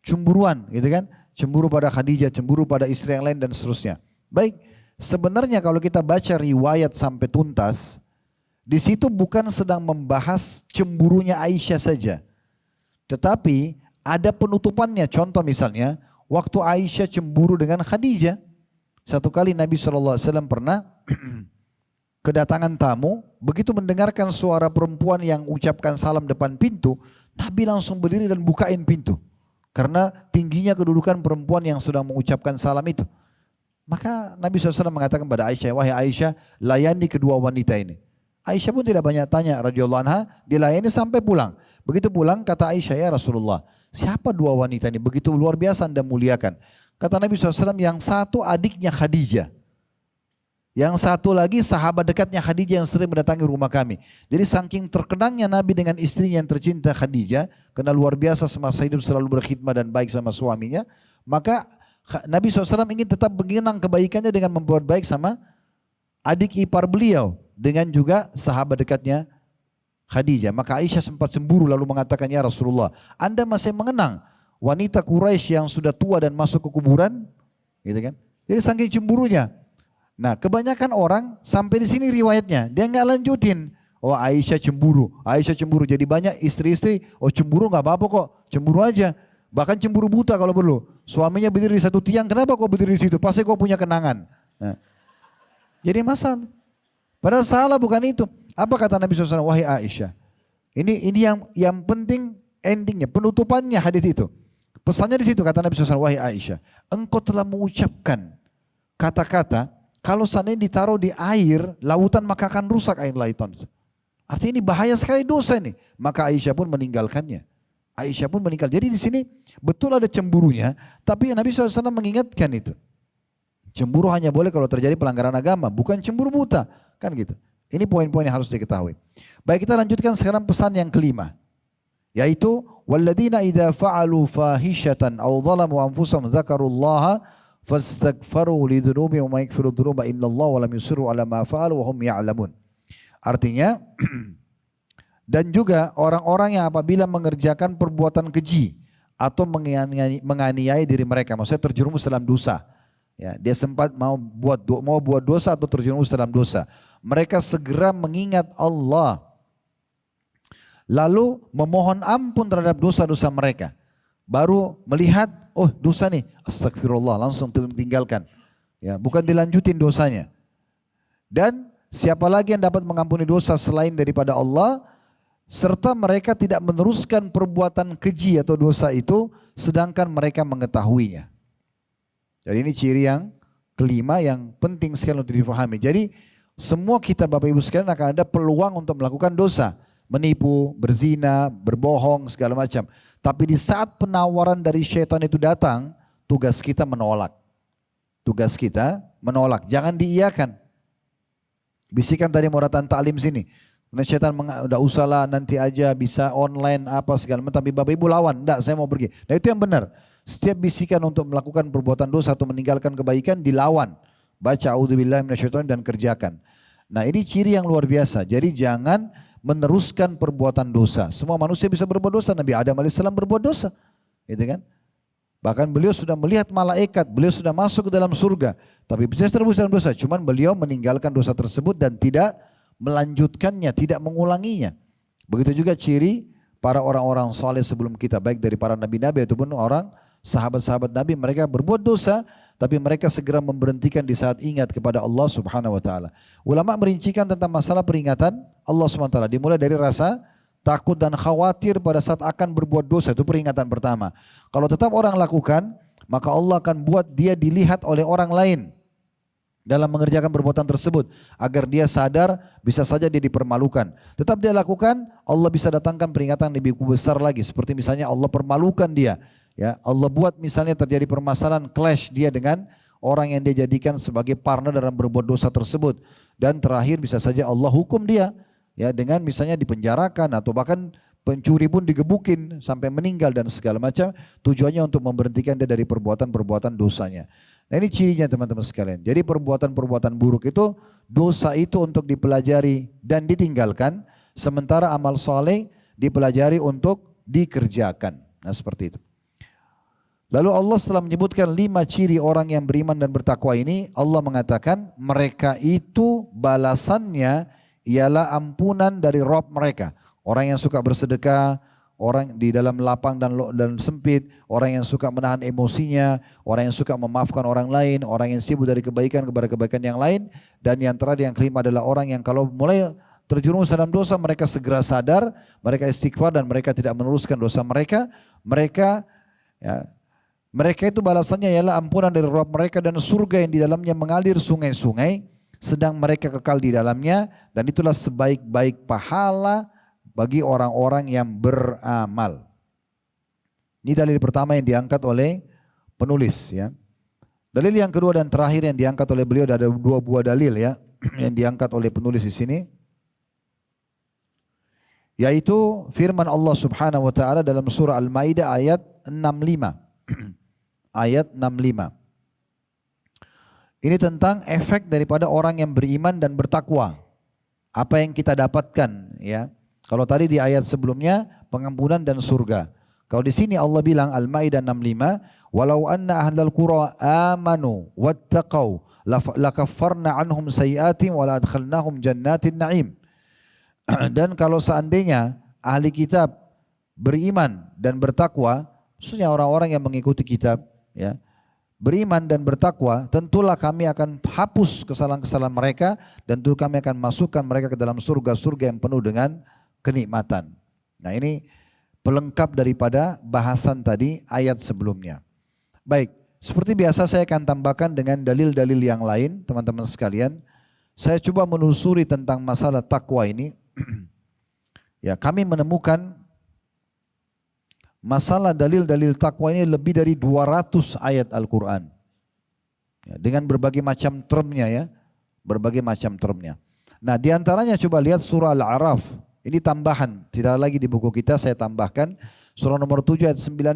cemburuan gitu kan. Cemburu pada Khadijah, cemburu pada istri yang lain dan seterusnya. Baik, sebenarnya kalau kita baca riwayat sampai tuntas, di situ bukan sedang membahas cemburunya Aisyah saja. Tetapi ada penutupannya. Contoh misalnya, waktu Aisyah cemburu dengan Khadijah. Satu kali Nabi SAW pernah kedatangan tamu, begitu mendengarkan suara perempuan yang ucapkan salam depan pintu, Nabi langsung berdiri dan bukain pintu. Karena tingginya kedudukan perempuan yang sedang mengucapkan salam itu. Maka Nabi SAW mengatakan pada Aisyah, wahai Aisyah, layani kedua wanita ini. Aisyah pun tidak banyak tanya radhiyallahu anha, dilayani sampai pulang. Begitu pulang kata Aisyah, ya Rasulullah, siapa dua wanita ini? Begitu luar biasa Anda muliakan. Kata Nabi SAW, yang satu adiknya Khadijah. Yang satu lagi sahabat dekatnya Khadijah yang sering mendatangi rumah kami. Jadi saking terkenangnya Nabi dengan istrinya yang tercinta Khadijah, karena luar biasa semasa hidup selalu berkhidmat dan baik sama suaminya, maka Nabi SAW ingin tetap mengenang kebaikannya dengan membuat baik sama adik ipar beliau, dengan juga sahabat dekatnya Khadijah. Maka Aisyah sempat cemburu lalu mengatakan, ya Rasulullah, Anda masih mengenang wanita Quraisy yang sudah tua dan masuk ke kuburan? Gitu kan? Jadi saking cemburunya. Nah, kebanyakan orang sampai di sini riwayatnya, dia nggak lanjutin. Oh Aisyah cemburu, Aisyah cemburu. Jadi banyak istri-istri, oh cemburu nggak apa-apa kok, cemburu aja. Bahkan cemburu buta kalau perlu. Suaminya berdiri di satu tiang, kenapa kok berdiri di situ? Pasti kok punya kenangan. Nah, jadi masalah. Padahal salah bukan itu. Apa kata Nabi SAW? Wahai Aisyah, ini yang penting endingnya, penutupannya hadis itu. Pesannya di situ kata Nabi SAW, wahai Aisyah, engkau telah mengucapkan kata-kata. Kalau seandainya ditaruh di air, lautan maka akan rusak air lautan. Artinya ini bahaya sekali dosa ini. Maka Aisyah pun meninggalkannya. Aisyah pun meninggal. Jadi di sini betul ada cemburunya, tapi Nabi SAW mengingatkan itu. Cemburu hanya boleh kalau terjadi pelanggaran agama, bukan cemburu buta. Kan gitu. Ini poin-poin yang harus diketahui. Baik, kita lanjutkan sekarang pesan yang kelima. Yaitu, وَالَّذِينَ إِذَا فَعَلُوا فَاحِشَةً أَوْ ظَلَمُوا أَنفُسَهُمْ ذَكَرُوا اللَّهَ فَاسْتَغْفَرُوا لِذُنُوبِهِمْ وَمَن يَغْفِرُ الذُّنُوبَ إِلَّا اللَّهُ وَلَمْ يُصِرُّوا عَلَى مَا فَعَلُوا وَهُمْ يَعْلَمُونَ. Artinya, dan juga orang-orang yang apabila mengerjakan perbuatan keji atau menganiaya diri mereka, maksudnya terjerumus dalam dosa, Ya, dia sempat mau buat dosa atau terjerumus dalam dosa. Mereka segera mengingat Allah. Lalu memohon ampun terhadap dosa-dosa mereka. Baru melihat, oh dosa nih, astagfirullah, langsung tinggalkan. Ya, bukan dilanjutin dosanya. Dan siapa lagi yang dapat mengampuni dosa selain daripada Allah, serta mereka tidak meneruskan perbuatan keji atau dosa itu, sedangkan mereka mengetahuinya. Jadi ini ciri yang kelima yang penting sekali untuk difahami. Jadi semua kita Bapak Ibu sekalian akan ada peluang untuk melakukan dosa. Menipu, berzina, berbohong, segala macam. Tapi di saat penawaran dari syaitan itu datang, tugas kita menolak. Tugas kita menolak, jangan diiyakan. Bisikan tadi mau datang taklim sini. Kemudian syaitan udah usahlah nanti aja bisa online apa segala macam. Tapi Bapak Ibu lawan, enggak saya mau pergi. Nah itu yang benar. Setiap bisikan untuk melakukan perbuatan dosa atau meninggalkan kebaikan dilawan. Baca a'udzubillahi minasyaitonir dan kerjakan. Nah ini ciri yang luar biasa. Jadi jangan meneruskan perbuatan dosa. Semua manusia bisa berbuat dosa. Nabi Adam alaihissalam berbuat dosa. Gitu kan? Bahkan beliau sudah melihat malaikat. Beliau sudah masuk ke dalam surga. Tapi bisa terus dalam dosa. Cuman beliau meninggalkan dosa tersebut dan tidak melanjutkannya. Tidak mengulanginya. Begitu juga ciri para orang-orang soleh sebelum kita. Baik dari para nabi-nabi ataupun orang sahabat-sahabat Nabi, mereka berbuat dosa, tapi mereka segera memberhentikan di saat ingat kepada Allah Subhanahu wa taala. Ulama merincikan tentang masalah peringatan Allah Subhanahu wa taala, dimulai dari rasa takut dan khawatir pada saat akan berbuat dosa, itu peringatan pertama. Kalau tetap orang lakukan, maka Allah akan buat dia dilihat oleh orang lain dalam mengerjakan perbuatan tersebut, agar dia sadar bisa saja dia dipermalukan. Tetap dia lakukan, Allah bisa datangkan peringatan lebih besar lagi, seperti misalnya Allah permalukan dia. Ya, Allah buat misalnya terjadi permasalahan clash dia dengan orang yang dia jadikan sebagai partner dalam berbuat dosa tersebut, dan terakhir bisa saja Allah hukum dia ya dengan misalnya dipenjarakan atau bahkan pencuri pun digebukin sampai meninggal dan segala macam, tujuannya untuk memberhentikan dia dari perbuatan-perbuatan dosanya. Nah ini cirinya teman-teman sekalian. Jadi perbuatan-perbuatan buruk itu, dosa itu untuk dipelajari dan ditinggalkan, sementara amal soleh dipelajari untuk dikerjakan. Nah seperti itu. Lalu Allah setelah menyebutkan 5 ciri orang yang beriman dan bertakwa ini, Allah mengatakan mereka itu balasannya ialah ampunan dari Rabb mereka. Orang yang suka bersedekah, orang di dalam lapang dan sempit, orang yang suka menahan emosinya, orang yang suka memaafkan orang lain, orang yang sibuk dari kebaikan kepada kebaikan yang lain, dan yang terakhir yang kelima adalah orang yang kalau mulai terjerumus dalam dosa mereka segera sadar, mereka istighfar dan mereka tidak meneruskan dosa mereka. Mereka itu balasannya ialah ampunan dari Rabb mereka dan surga yang di dalamnya mengalir sungai-sungai, sedang mereka kekal di dalamnya, dan itulah sebaik-baik pahala bagi orang-orang yang beramal. Ini dalil pertama yang diangkat oleh penulis ya. Dalil yang kedua dan terakhir yang diangkat oleh beliau, ada 2 buah dalil ya yang diangkat oleh penulis di sini, yaitu firman Allah Subhanahu wa taala dalam surah Al-Maidah ayat 65. Ayat 65. Ini tentang efek daripada orang yang beriman dan bertakwa. Apa yang kita dapatkan ya. Kalau tadi di ayat sebelumnya pengampunan dan surga. Kalau di sini Allah bilang Al-Maidah 65, walau anna ahlal qura amanu wattaqau lakaffarna anhum sayiatihim wa la adkhalnahum jannatin na'im. Dan kalau seandainya ahli kitab beriman dan bertakwa, khususnya orang-orang yang mengikuti kitab ya, beriman dan bertakwa, tentulah kami akan hapus kesalahan-kesalahan mereka dan tentu kami akan masukkan mereka ke dalam surga-surga yang penuh dengan kenikmatan. Nah ini pelengkap daripada bahasan tadi ayat sebelumnya. Baik, seperti biasa saya akan tambahkan dengan dalil-dalil yang lain teman-teman sekalian. Saya coba menelusuri tentang masalah takwa ini. Ya, kami menemukan masalah dalil-dalil takwa ini lebih dari 200 ayat Al-Quran. Ya, dengan berbagai macam termnya ya. Berbagai macam termnya. Nah diantaranya coba lihat surah Al-A'raf. Ini tambahan. Tidak lagi di buku kita, saya tambahkan. Surah nomor 7 ayat 96.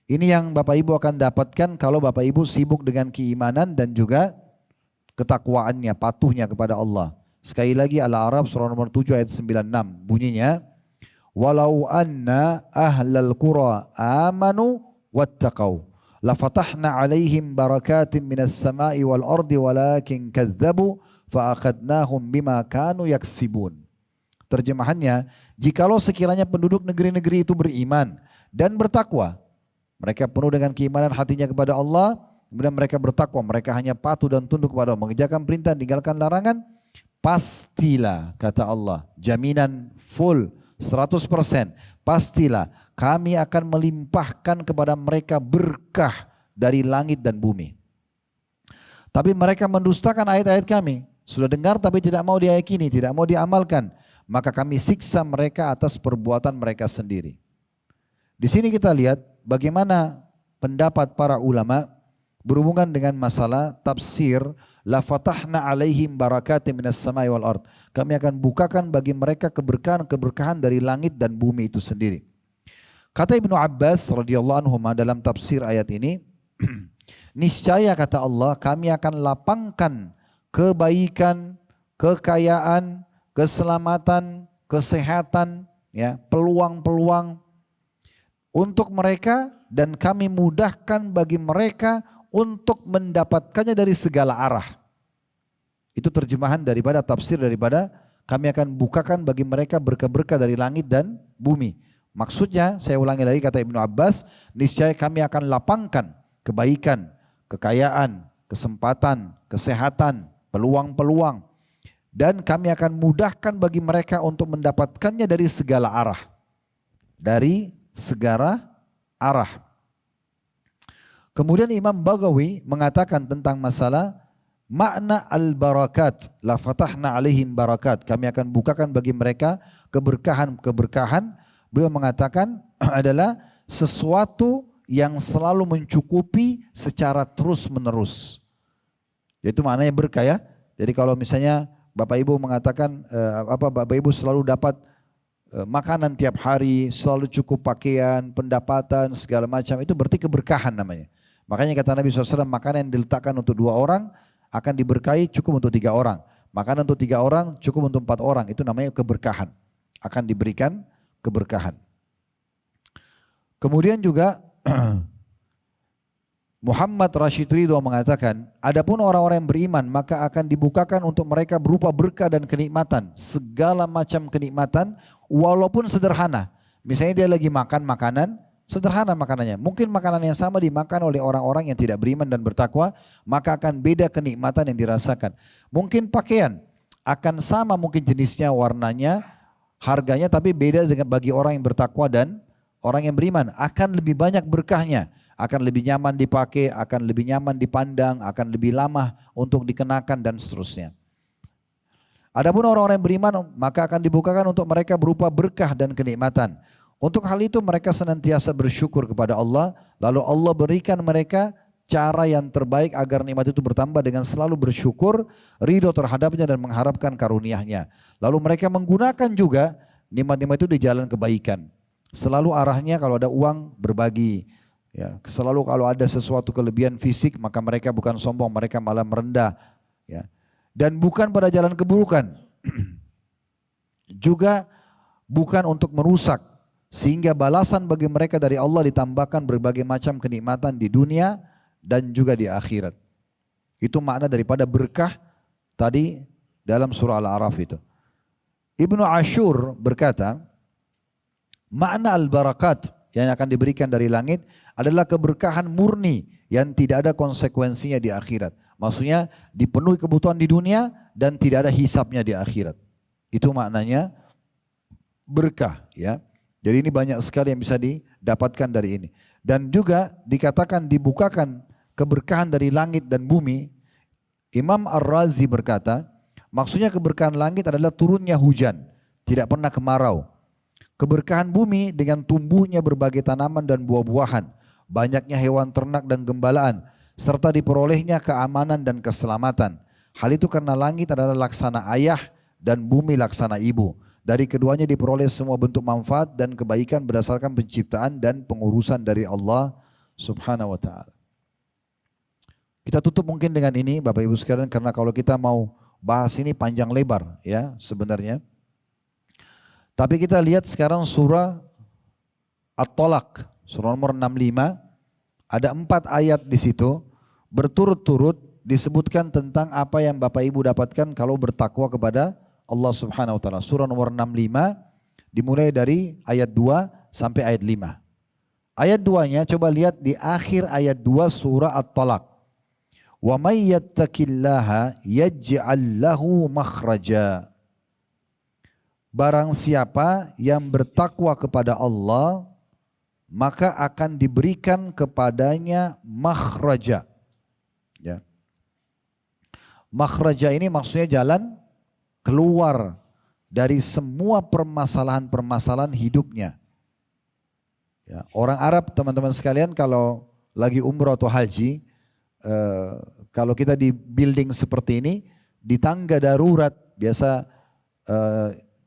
Ini yang Bapak Ibu akan dapatkan kalau Bapak Ibu sibuk dengan keimanan dan juga ketakwaannya, patuhnya kepada Allah. Sekali lagi Al-A'raf surah nomor 7 ayat 96. Bunyinya, walau anna ahlal qura amanu wattaqau lafatahna 'alaihim barakatin minas sama'i wal ardi walakin kadzdzabu fa akhadnahum bima kanu yaksibun. Terjemahannya, jikalau sekiranya penduduk negeri-negeri itu beriman dan bertakwa, mereka penuh dengan keimanan hatinya kepada Allah, kemudian mereka bertakwa, mereka hanya patuh dan tunduk kepada Allah, mengerjakan perintah, tinggalkan larangan, pastilah, kata Allah, jaminan full 100%, pastilah kami akan melimpahkan kepada mereka berkah dari langit dan bumi. Tapi mereka mendustakan ayat-ayat kami, sudah dengar tapi tidak mau diyakini, tidak mau diamalkan, maka kami siksa mereka atas perbuatan mereka sendiri. Di sini kita lihat bagaimana pendapat para ulama berhubungan dengan masalah tafsir la fatahna 'alaihim barakatin minas samai wal ard. Kami akan bukakan bagi mereka keberkahan dari langit dan bumi itu sendiri. Kata Ibnu Abbas radhiyallahu anhu dalam tafsir ayat ini, niscaya kata Allah, kami akan lapangkan kebaikan, kekayaan, keselamatan, kesehatan, ya, peluang-peluang untuk mereka dan kami mudahkan bagi mereka untuk mendapatkannya dari segala arah. Itu terjemahan daripada tafsir daripada kami akan bukakan bagi mereka berkah-berkah dari langit dan bumi. Maksudnya, saya ulangi lagi kata Ibnu Abbas, niscaya kami akan lapangkan kebaikan, kekayaan, kesempatan, kesehatan, peluang-peluang, dan kami akan mudahkan bagi mereka untuk mendapatkannya dari segala arah. Dari segala arah. Kemudian Imam Baghawi mengatakan tentang masalah makna al-barakat. La fatahna alaihim barakat. Kami akan bukakan bagi mereka keberkahan-keberkahan. Beliau mengatakan adalah sesuatu yang selalu mencukupi secara terus menerus. Itu maknanya berkah ya. Jadi kalau misalnya Bapak Ibu mengatakan Bapak Ibu selalu dapat makanan tiap hari, selalu cukup pakaian, pendapatan, segala macam, itu berarti keberkahan namanya. Makanya kata Nabi SAW, makanan yang diletakkan untuk 2 orang akan diberkahi cukup untuk 3 orang. Makanan untuk 3 orang cukup untuk 4 orang, itu namanya keberkahan. Akan diberikan keberkahan. Kemudian juga Muhammad Rashid Ridho mengatakan, adapun orang-orang yang beriman maka akan dibukakan untuk mereka berupa berkah dan kenikmatan, segala macam kenikmatan walaupun sederhana. Misalnya dia lagi makan makanan, sederhana makanannya. Mungkin makanan yang sama dimakan oleh orang-orang yang tidak beriman dan bertakwa, maka akan beda kenikmatan yang dirasakan. Mungkin pakaian akan sama mungkin jenisnya, warnanya, harganya, tapi beda dengan bagi orang yang bertakwa dan orang yang beriman. Akan lebih banyak berkahnya. Akan lebih nyaman dipakai, akan lebih nyaman dipandang, akan lebih lama untuk dikenakan dan seterusnya. Adapun orang-orang yang beriman maka akan dibukakan untuk mereka berupa berkah dan kenikmatan. Untuk hal itu mereka senantiasa bersyukur kepada Allah, lalu Allah berikan mereka cara yang terbaik agar nikmat itu bertambah dengan selalu bersyukur, ridho terhadapnya dan mengharapkan karunia-Nya. Lalu mereka menggunakan juga nikmat-nikmat itu di jalan kebaikan. Selalu arahnya kalau ada uang berbagi. Ya, selalu kalau ada sesuatu kelebihan fisik maka mereka bukan sombong, mereka malah merendah. Ya. Dan bukan pada jalan keburukan. Juga bukan untuk merusak. Sehingga balasan bagi mereka dari Allah ditambahkan berbagai macam kenikmatan di dunia dan juga di akhirat. Itu makna daripada berkah tadi dalam surah Al-A'raf itu. Ibnu Ashur berkata, makna al-barakat yang akan diberikan dari langit adalah keberkahan murni yang tidak ada konsekuensinya di akhirat. Maksudnya dipenuhi kebutuhan di dunia dan tidak ada hisapnya di akhirat. Itu maknanya berkah ya. Jadi ini banyak sekali yang bisa didapatkan dari ini. Dan juga dikatakan dibukakan keberkahan dari langit dan bumi. Imam Ar-Razi berkata, maksudnya keberkahan langit adalah turunnya hujan, tidak pernah kemarau. Keberkahan bumi dengan tumbuhnya berbagai tanaman dan buah-buahan, banyaknya hewan ternak dan gembalaan, serta diperolehnya keamanan dan keselamatan. Hal itu karena langit adalah laksana ayah dan bumi laksana ibu. Dari keduanya diperoleh semua bentuk manfaat dan kebaikan berdasarkan penciptaan dan pengurusan dari Allah Subhanahu wa ta'ala. Kita tutup mungkin dengan ini Bapak Ibu sekalian, karena kalau kita mau bahas ini panjang lebar ya sebenarnya. Tapi kita lihat sekarang surah At-Talaq, surah nomor 65 Ada 4 ayat di situ berturut-turut disebutkan tentang apa yang Bapak Ibu dapatkan kalau bertakwa kepada Allah Subhanahu wa taala. Surah nomor 65 dimulai dari ayat 2 sampai ayat 5. Ayat 2-nya coba lihat di akhir ayat 2 surah At-Talaq. Wa may yattaqillaha yaj'al lahu makhraja. Barang siapa yang bertakwa kepada Allah, maka akan diberikan kepadanya makhraja. Ya. Makhraja ini maksudnya jalan keluar dari semua permasalahan-permasalahan hidupnya. Ya, orang Arab teman-teman sekalian kalau lagi umroh atau haji, kalau kita di building seperti ini, di tangga darurat, biasa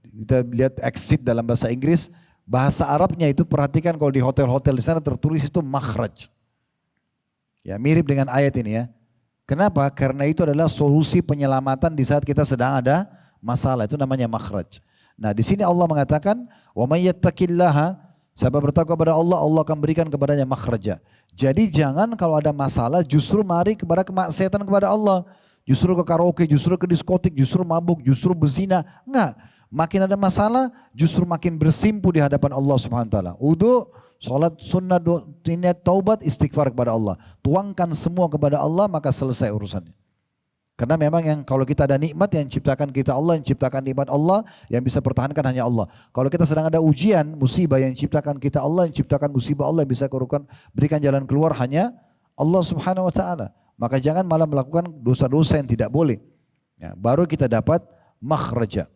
kita lihat exit dalam bahasa Inggris, bahasa Arabnya itu perhatikan kalau di hotel-hotel di sana tertulis itu makhraj. Ya, mirip dengan ayat ini ya. Kenapa? Karena itu adalah solusi penyelamatan di saat kita sedang ada masalah, itu namanya makhraj. Nah, di sini Allah mengatakan, "Wa may yattaqillaha", siapa bertakwa kepada Allah, Allah akan berikan kepadanya makhraja. Jadi jangan kalau ada masalah justru mari kepada kemaksiatan kepada Allah. Justru ke karaoke, justru ke diskotik, justru mabuk, justru berzina. Enggak. Makin ada masalah justru makin bersimpu di hadapan Allah Subhanahu wa taala. Wudu, salat sunnah, niat taubat, istighfar kepada Allah. Tuangkan semua kepada Allah maka selesai urusannya. Karena memang yang kalau kita ada nikmat yang ciptakan kita Allah, yang ciptakan nikmat Allah, yang bisa pertahankan hanya Allah. Kalau kita sedang ada ujian, musibah yang ciptakan kita Allah, yang ciptakan musibah Allah, yang bisa berikan jalan keluar hanya Allah Subhanahu wa taala. Maka jangan malah melakukan dosa-dosa yang tidak boleh. Ya, baru kita dapat makhraja.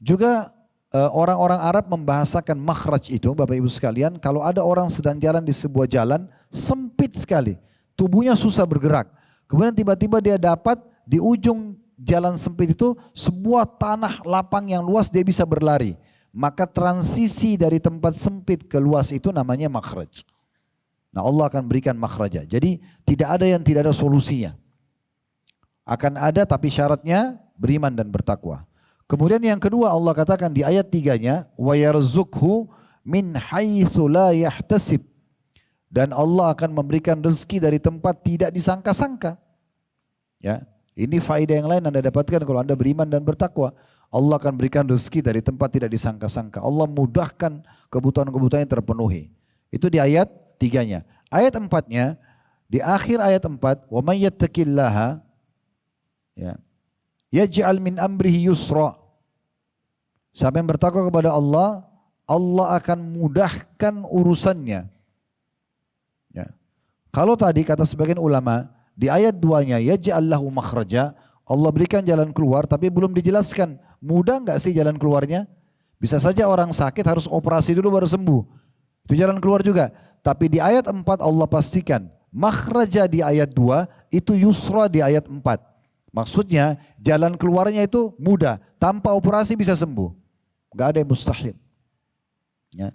Juga orang-orang Arab membahasakan makhraj itu, Bapak Ibu sekalian, kalau ada orang sedang jalan di sebuah jalan sempit sekali, tubuhnya susah bergerak. Kemudian tiba-tiba dia dapat di ujung jalan sempit itu sebuah tanah lapang yang luas, dia bisa berlari. Maka transisi dari tempat sempit ke luas itu namanya makhraj. Nah, Allah akan berikan makhraja. Jadi tidak ada yang tidak ada solusinya. Akan ada tapi syaratnya beriman dan bertakwa. Kemudian yang kedua Allah katakan di ayat 3-nya, wa yarzuqhu min haitsu la yahtasib. Dan Allah akan memberikan rezeki dari tempat tidak disangka-sangka. Ya, ini faedah yang lain Anda dapatkan kalau Anda beriman dan bertakwa. Allah akan berikan rezeki dari tempat tidak disangka-sangka. Allah mudahkan kebutuhan-kebutuhan yang terpenuhi. Itu di ayat 3-nya. Ayat 4-nya, di akhir ayat 4, wa may yattaqillaha ya, yaj'al min amrihi yusra. Siapa yang bertakwa kepada Allah, Allah akan mudahkan urusannya. Ya. Kalau tadi kata sebagian ulama di ayat 2-nya yaj'al lahu makhraja, Allah berikan jalan keluar tapi belum dijelaskan mudah enggak sih jalan keluarnya? Bisa saja orang sakit harus operasi dulu baru sembuh. Itu jalan keluar juga. Tapi di ayat 4 Allah pastikan makhraja di ayat 2 itu yusra di ayat 4. Maksudnya jalan keluarnya itu mudah, tanpa operasi bisa sembuh. Enggak ada yang mustahil. Ya.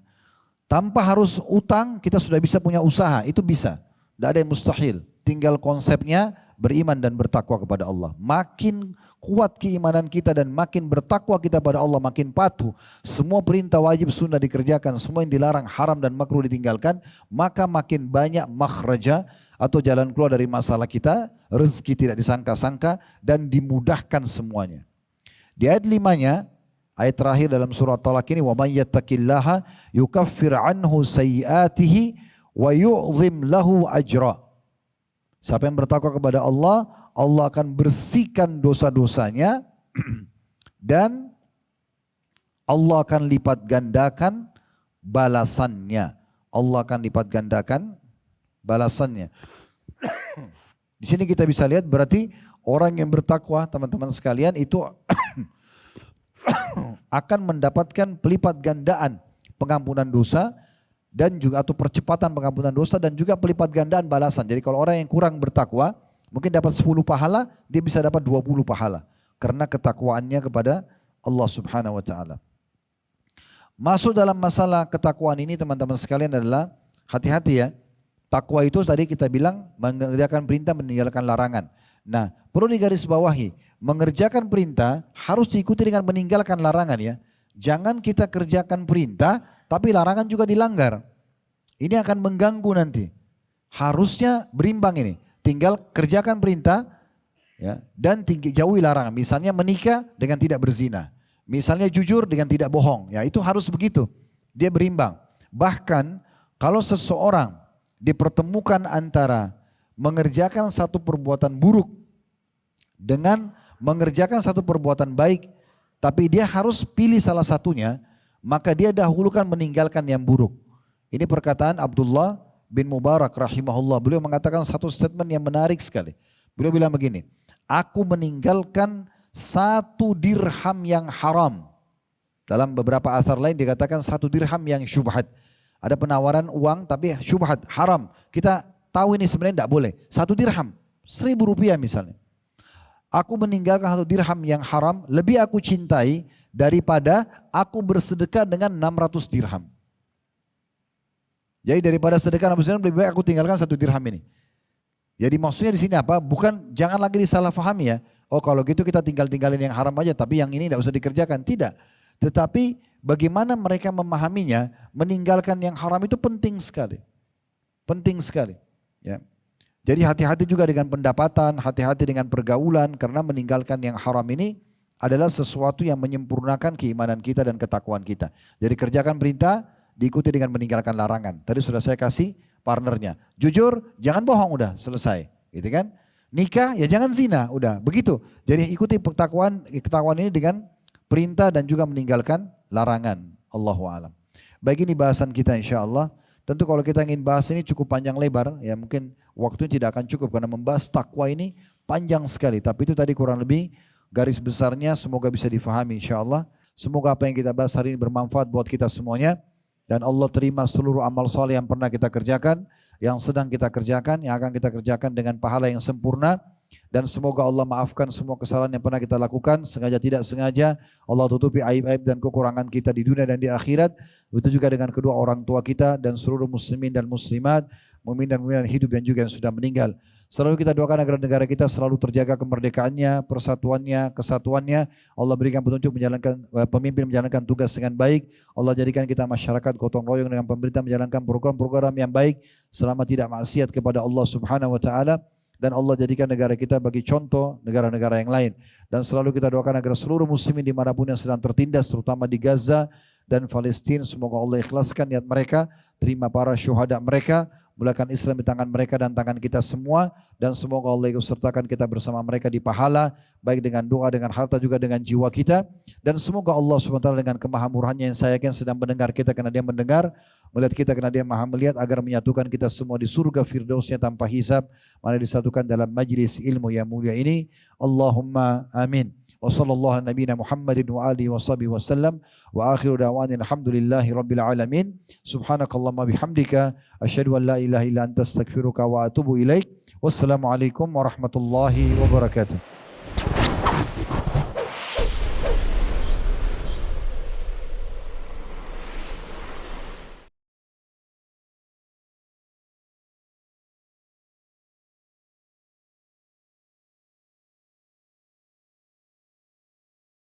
Tanpa harus utang kita sudah bisa punya usaha, itu bisa. Tidak ada yang mustahil. Tinggal konsepnya beriman dan bertakwa kepada Allah. Makin kuat keimanan kita dan makin bertakwa kita pada Allah, makin patuh. Semua perintah wajib sunnah dikerjakan, semua yang dilarang haram dan makruh ditinggalkan, maka makin banyak makhraja atau jalan keluar dari masalah kita, rezeki tidak disangka-sangka dan dimudahkan semuanya. Di ayat 5-nya, ayat terakhir dalam surah Talaq ini, wa may yattaqillaha yukaffir anhu sayyiatihi wa yu'zim lahu ajra. Siapa yang bertakwa kepada Allah, Allah akan bersihkan dosa-dosanya dan Allah akan lipat gandakan balasannya. Allah akan lipat gandakan balasannya. Di sini kita bisa lihat berarti orang yang bertakwa, teman-teman sekalian, itu akan mendapatkan pelipat gandaan pengampunan dosa dan juga atau percepatan pengampunan dosa dan juga pelipat gandaan balasan. Jadi kalau orang yang kurang bertakwa mungkin dapat 10 pahala, dia bisa dapat 20 pahala karena ketakwaannya kepada Allah Subhanahu wa taala. Masuk dalam masalah ketakwaan ini teman-teman sekalian adalah hati-hati ya. Takwa itu tadi kita bilang mengerjakan perintah, meninggalkan larangan. Nah, perlu digarisbawahi, mengerjakan perintah harus diikuti dengan meninggalkan larangan ya. Jangan kita kerjakan perintah tapi larangan juga dilanggar. Ini akan mengganggu nanti. Harusnya berimbang ini. Tinggal kerjakan perintah ya, dan jauhi larangan. Misalnya menikah dengan tidak berzina. Misalnya jujur dengan tidak bohong. Ya itu harus begitu. Dia berimbang. Bahkan kalau seseorang dipertemukan antara mengerjakan satu perbuatan buruk dengan mengerjakan satu perbuatan baik, tapi dia harus pilih salah satunya, maka dia dahulukan meninggalkan yang buruk. Ini perkataan Abdullah bin Mubarak rahimahullah. Beliau mengatakan satu statement yang menarik sekali. Beliau bilang begini, aku meninggalkan 1 dirham yang haram. Dalam beberapa asar lain dikatakan 1 dirham yang syubhat. Ada penawaran uang tapi syubhat, haram. Kita tahu ini sebenarnya tidak boleh. 1 dirham, 1.000 rupiah misalnya. Aku meninggalkan 1 dirham yang haram, lebih aku cintai daripada aku bersedekah dengan 600 dirham. Jadi daripada sedekah 600 dirham, lebih baik aku tinggalkan 1 dirham ini. Jadi maksudnya di sini apa? Bukan, jangan lagi disalahfahami ya. Oh kalau gitu kita tinggalin yang haram aja, tapi yang ini tidak usah dikerjakan. Tidak. Tetapi bagaimana mereka memahaminya, meninggalkan yang haram itu penting sekali. Penting sekali. Ya. Jadi hati-hati juga dengan pendapatan, hati-hati dengan pergaulan, karena meninggalkan yang haram ini adalah sesuatu yang menyempurnakan keimanan kita dan ketakwaan kita. Jadi kerjakan perintah, diikuti dengan meninggalkan larangan. Tadi sudah saya kasih partnernya. Jujur, jangan bohong, udah selesai. Gitu kan? Nikah, ya jangan zina, udah begitu. Jadi ikuti ketakwaan ini dengan perintah dan juga meninggalkan larangan. Allahu a'lam. Baik, ini bahasan kita insya-Allah. Tentu kalau kita ingin bahas ini cukup panjang lebar, ya mungkin waktunya tidak akan cukup karena membahas takwa ini panjang sekali. Tapi itu tadi kurang lebih garis besarnya, semoga bisa difahami insya-Allah. Semoga apa yang kita bahas hari ini bermanfaat buat kita semuanya. Dan Allah terima seluruh amal soleh yang pernah kita kerjakan, yang sedang kita kerjakan, yang akan kita kerjakan dengan pahala yang sempurna. Dan semoga Allah maafkan semua kesalahan yang pernah kita lakukan, sengaja tidak sengaja. Allah tutupi aib-aib dan kekurangan kita di dunia dan di akhirat. Begitu juga dengan kedua orang tua kita dan seluruh muslimin dan muslimat, mukmin dan mukminat hidup dan juga yang sudah meninggal. Selalu kita doakan agar negara kita selalu terjaga kemerdekaannya, persatuannya, kesatuannya. Allah berikan petunjuk menjalankan pemimpin menjalankan tugas dengan baik. Allah jadikan kita masyarakat gotong royong dengan pemerintah menjalankan program-program yang baik selama tidak maksiat kepada Allah Subhanahu wa taala. Dan Allah jadikan negara kita bagi contoh negara-negara yang lain. Dan selalu kita doakan agar seluruh muslimin dimanapun yang sedang tertindas, terutama di Gaza dan Palestina, semoga Allah ikhlaskan niat mereka, terima para syuhada mereka, mulakan Islam di tangan mereka dan tangan kita semua, dan semoga Allah ikut sertakan kita bersama mereka di pahala, baik dengan doa, dengan harta, juga dengan jiwa kita. Dan semoga Allah SWT dengan kemahamurahnya yang saya yakin sedang mendengar kita karena dia mendengar, melihat kita karena dia maha melihat, agar menyatukan kita semua di surga firdausnya tanpa hisab, mana disatukan dalam majlis ilmu yang mulia ini. Allahumma amin. Wa sallallahu ala nabiyina Muhammadin wa alihi wa sahbihi wasallam wa akhiru da'wana alhamdulillahi rabbil alamin. Subhanakallahumma bihamdika asyhadu an la ilaha illa anta astaghfiruka wa atubu ilaik. Wassalamualaikum warahmatullahi wabarakatuh.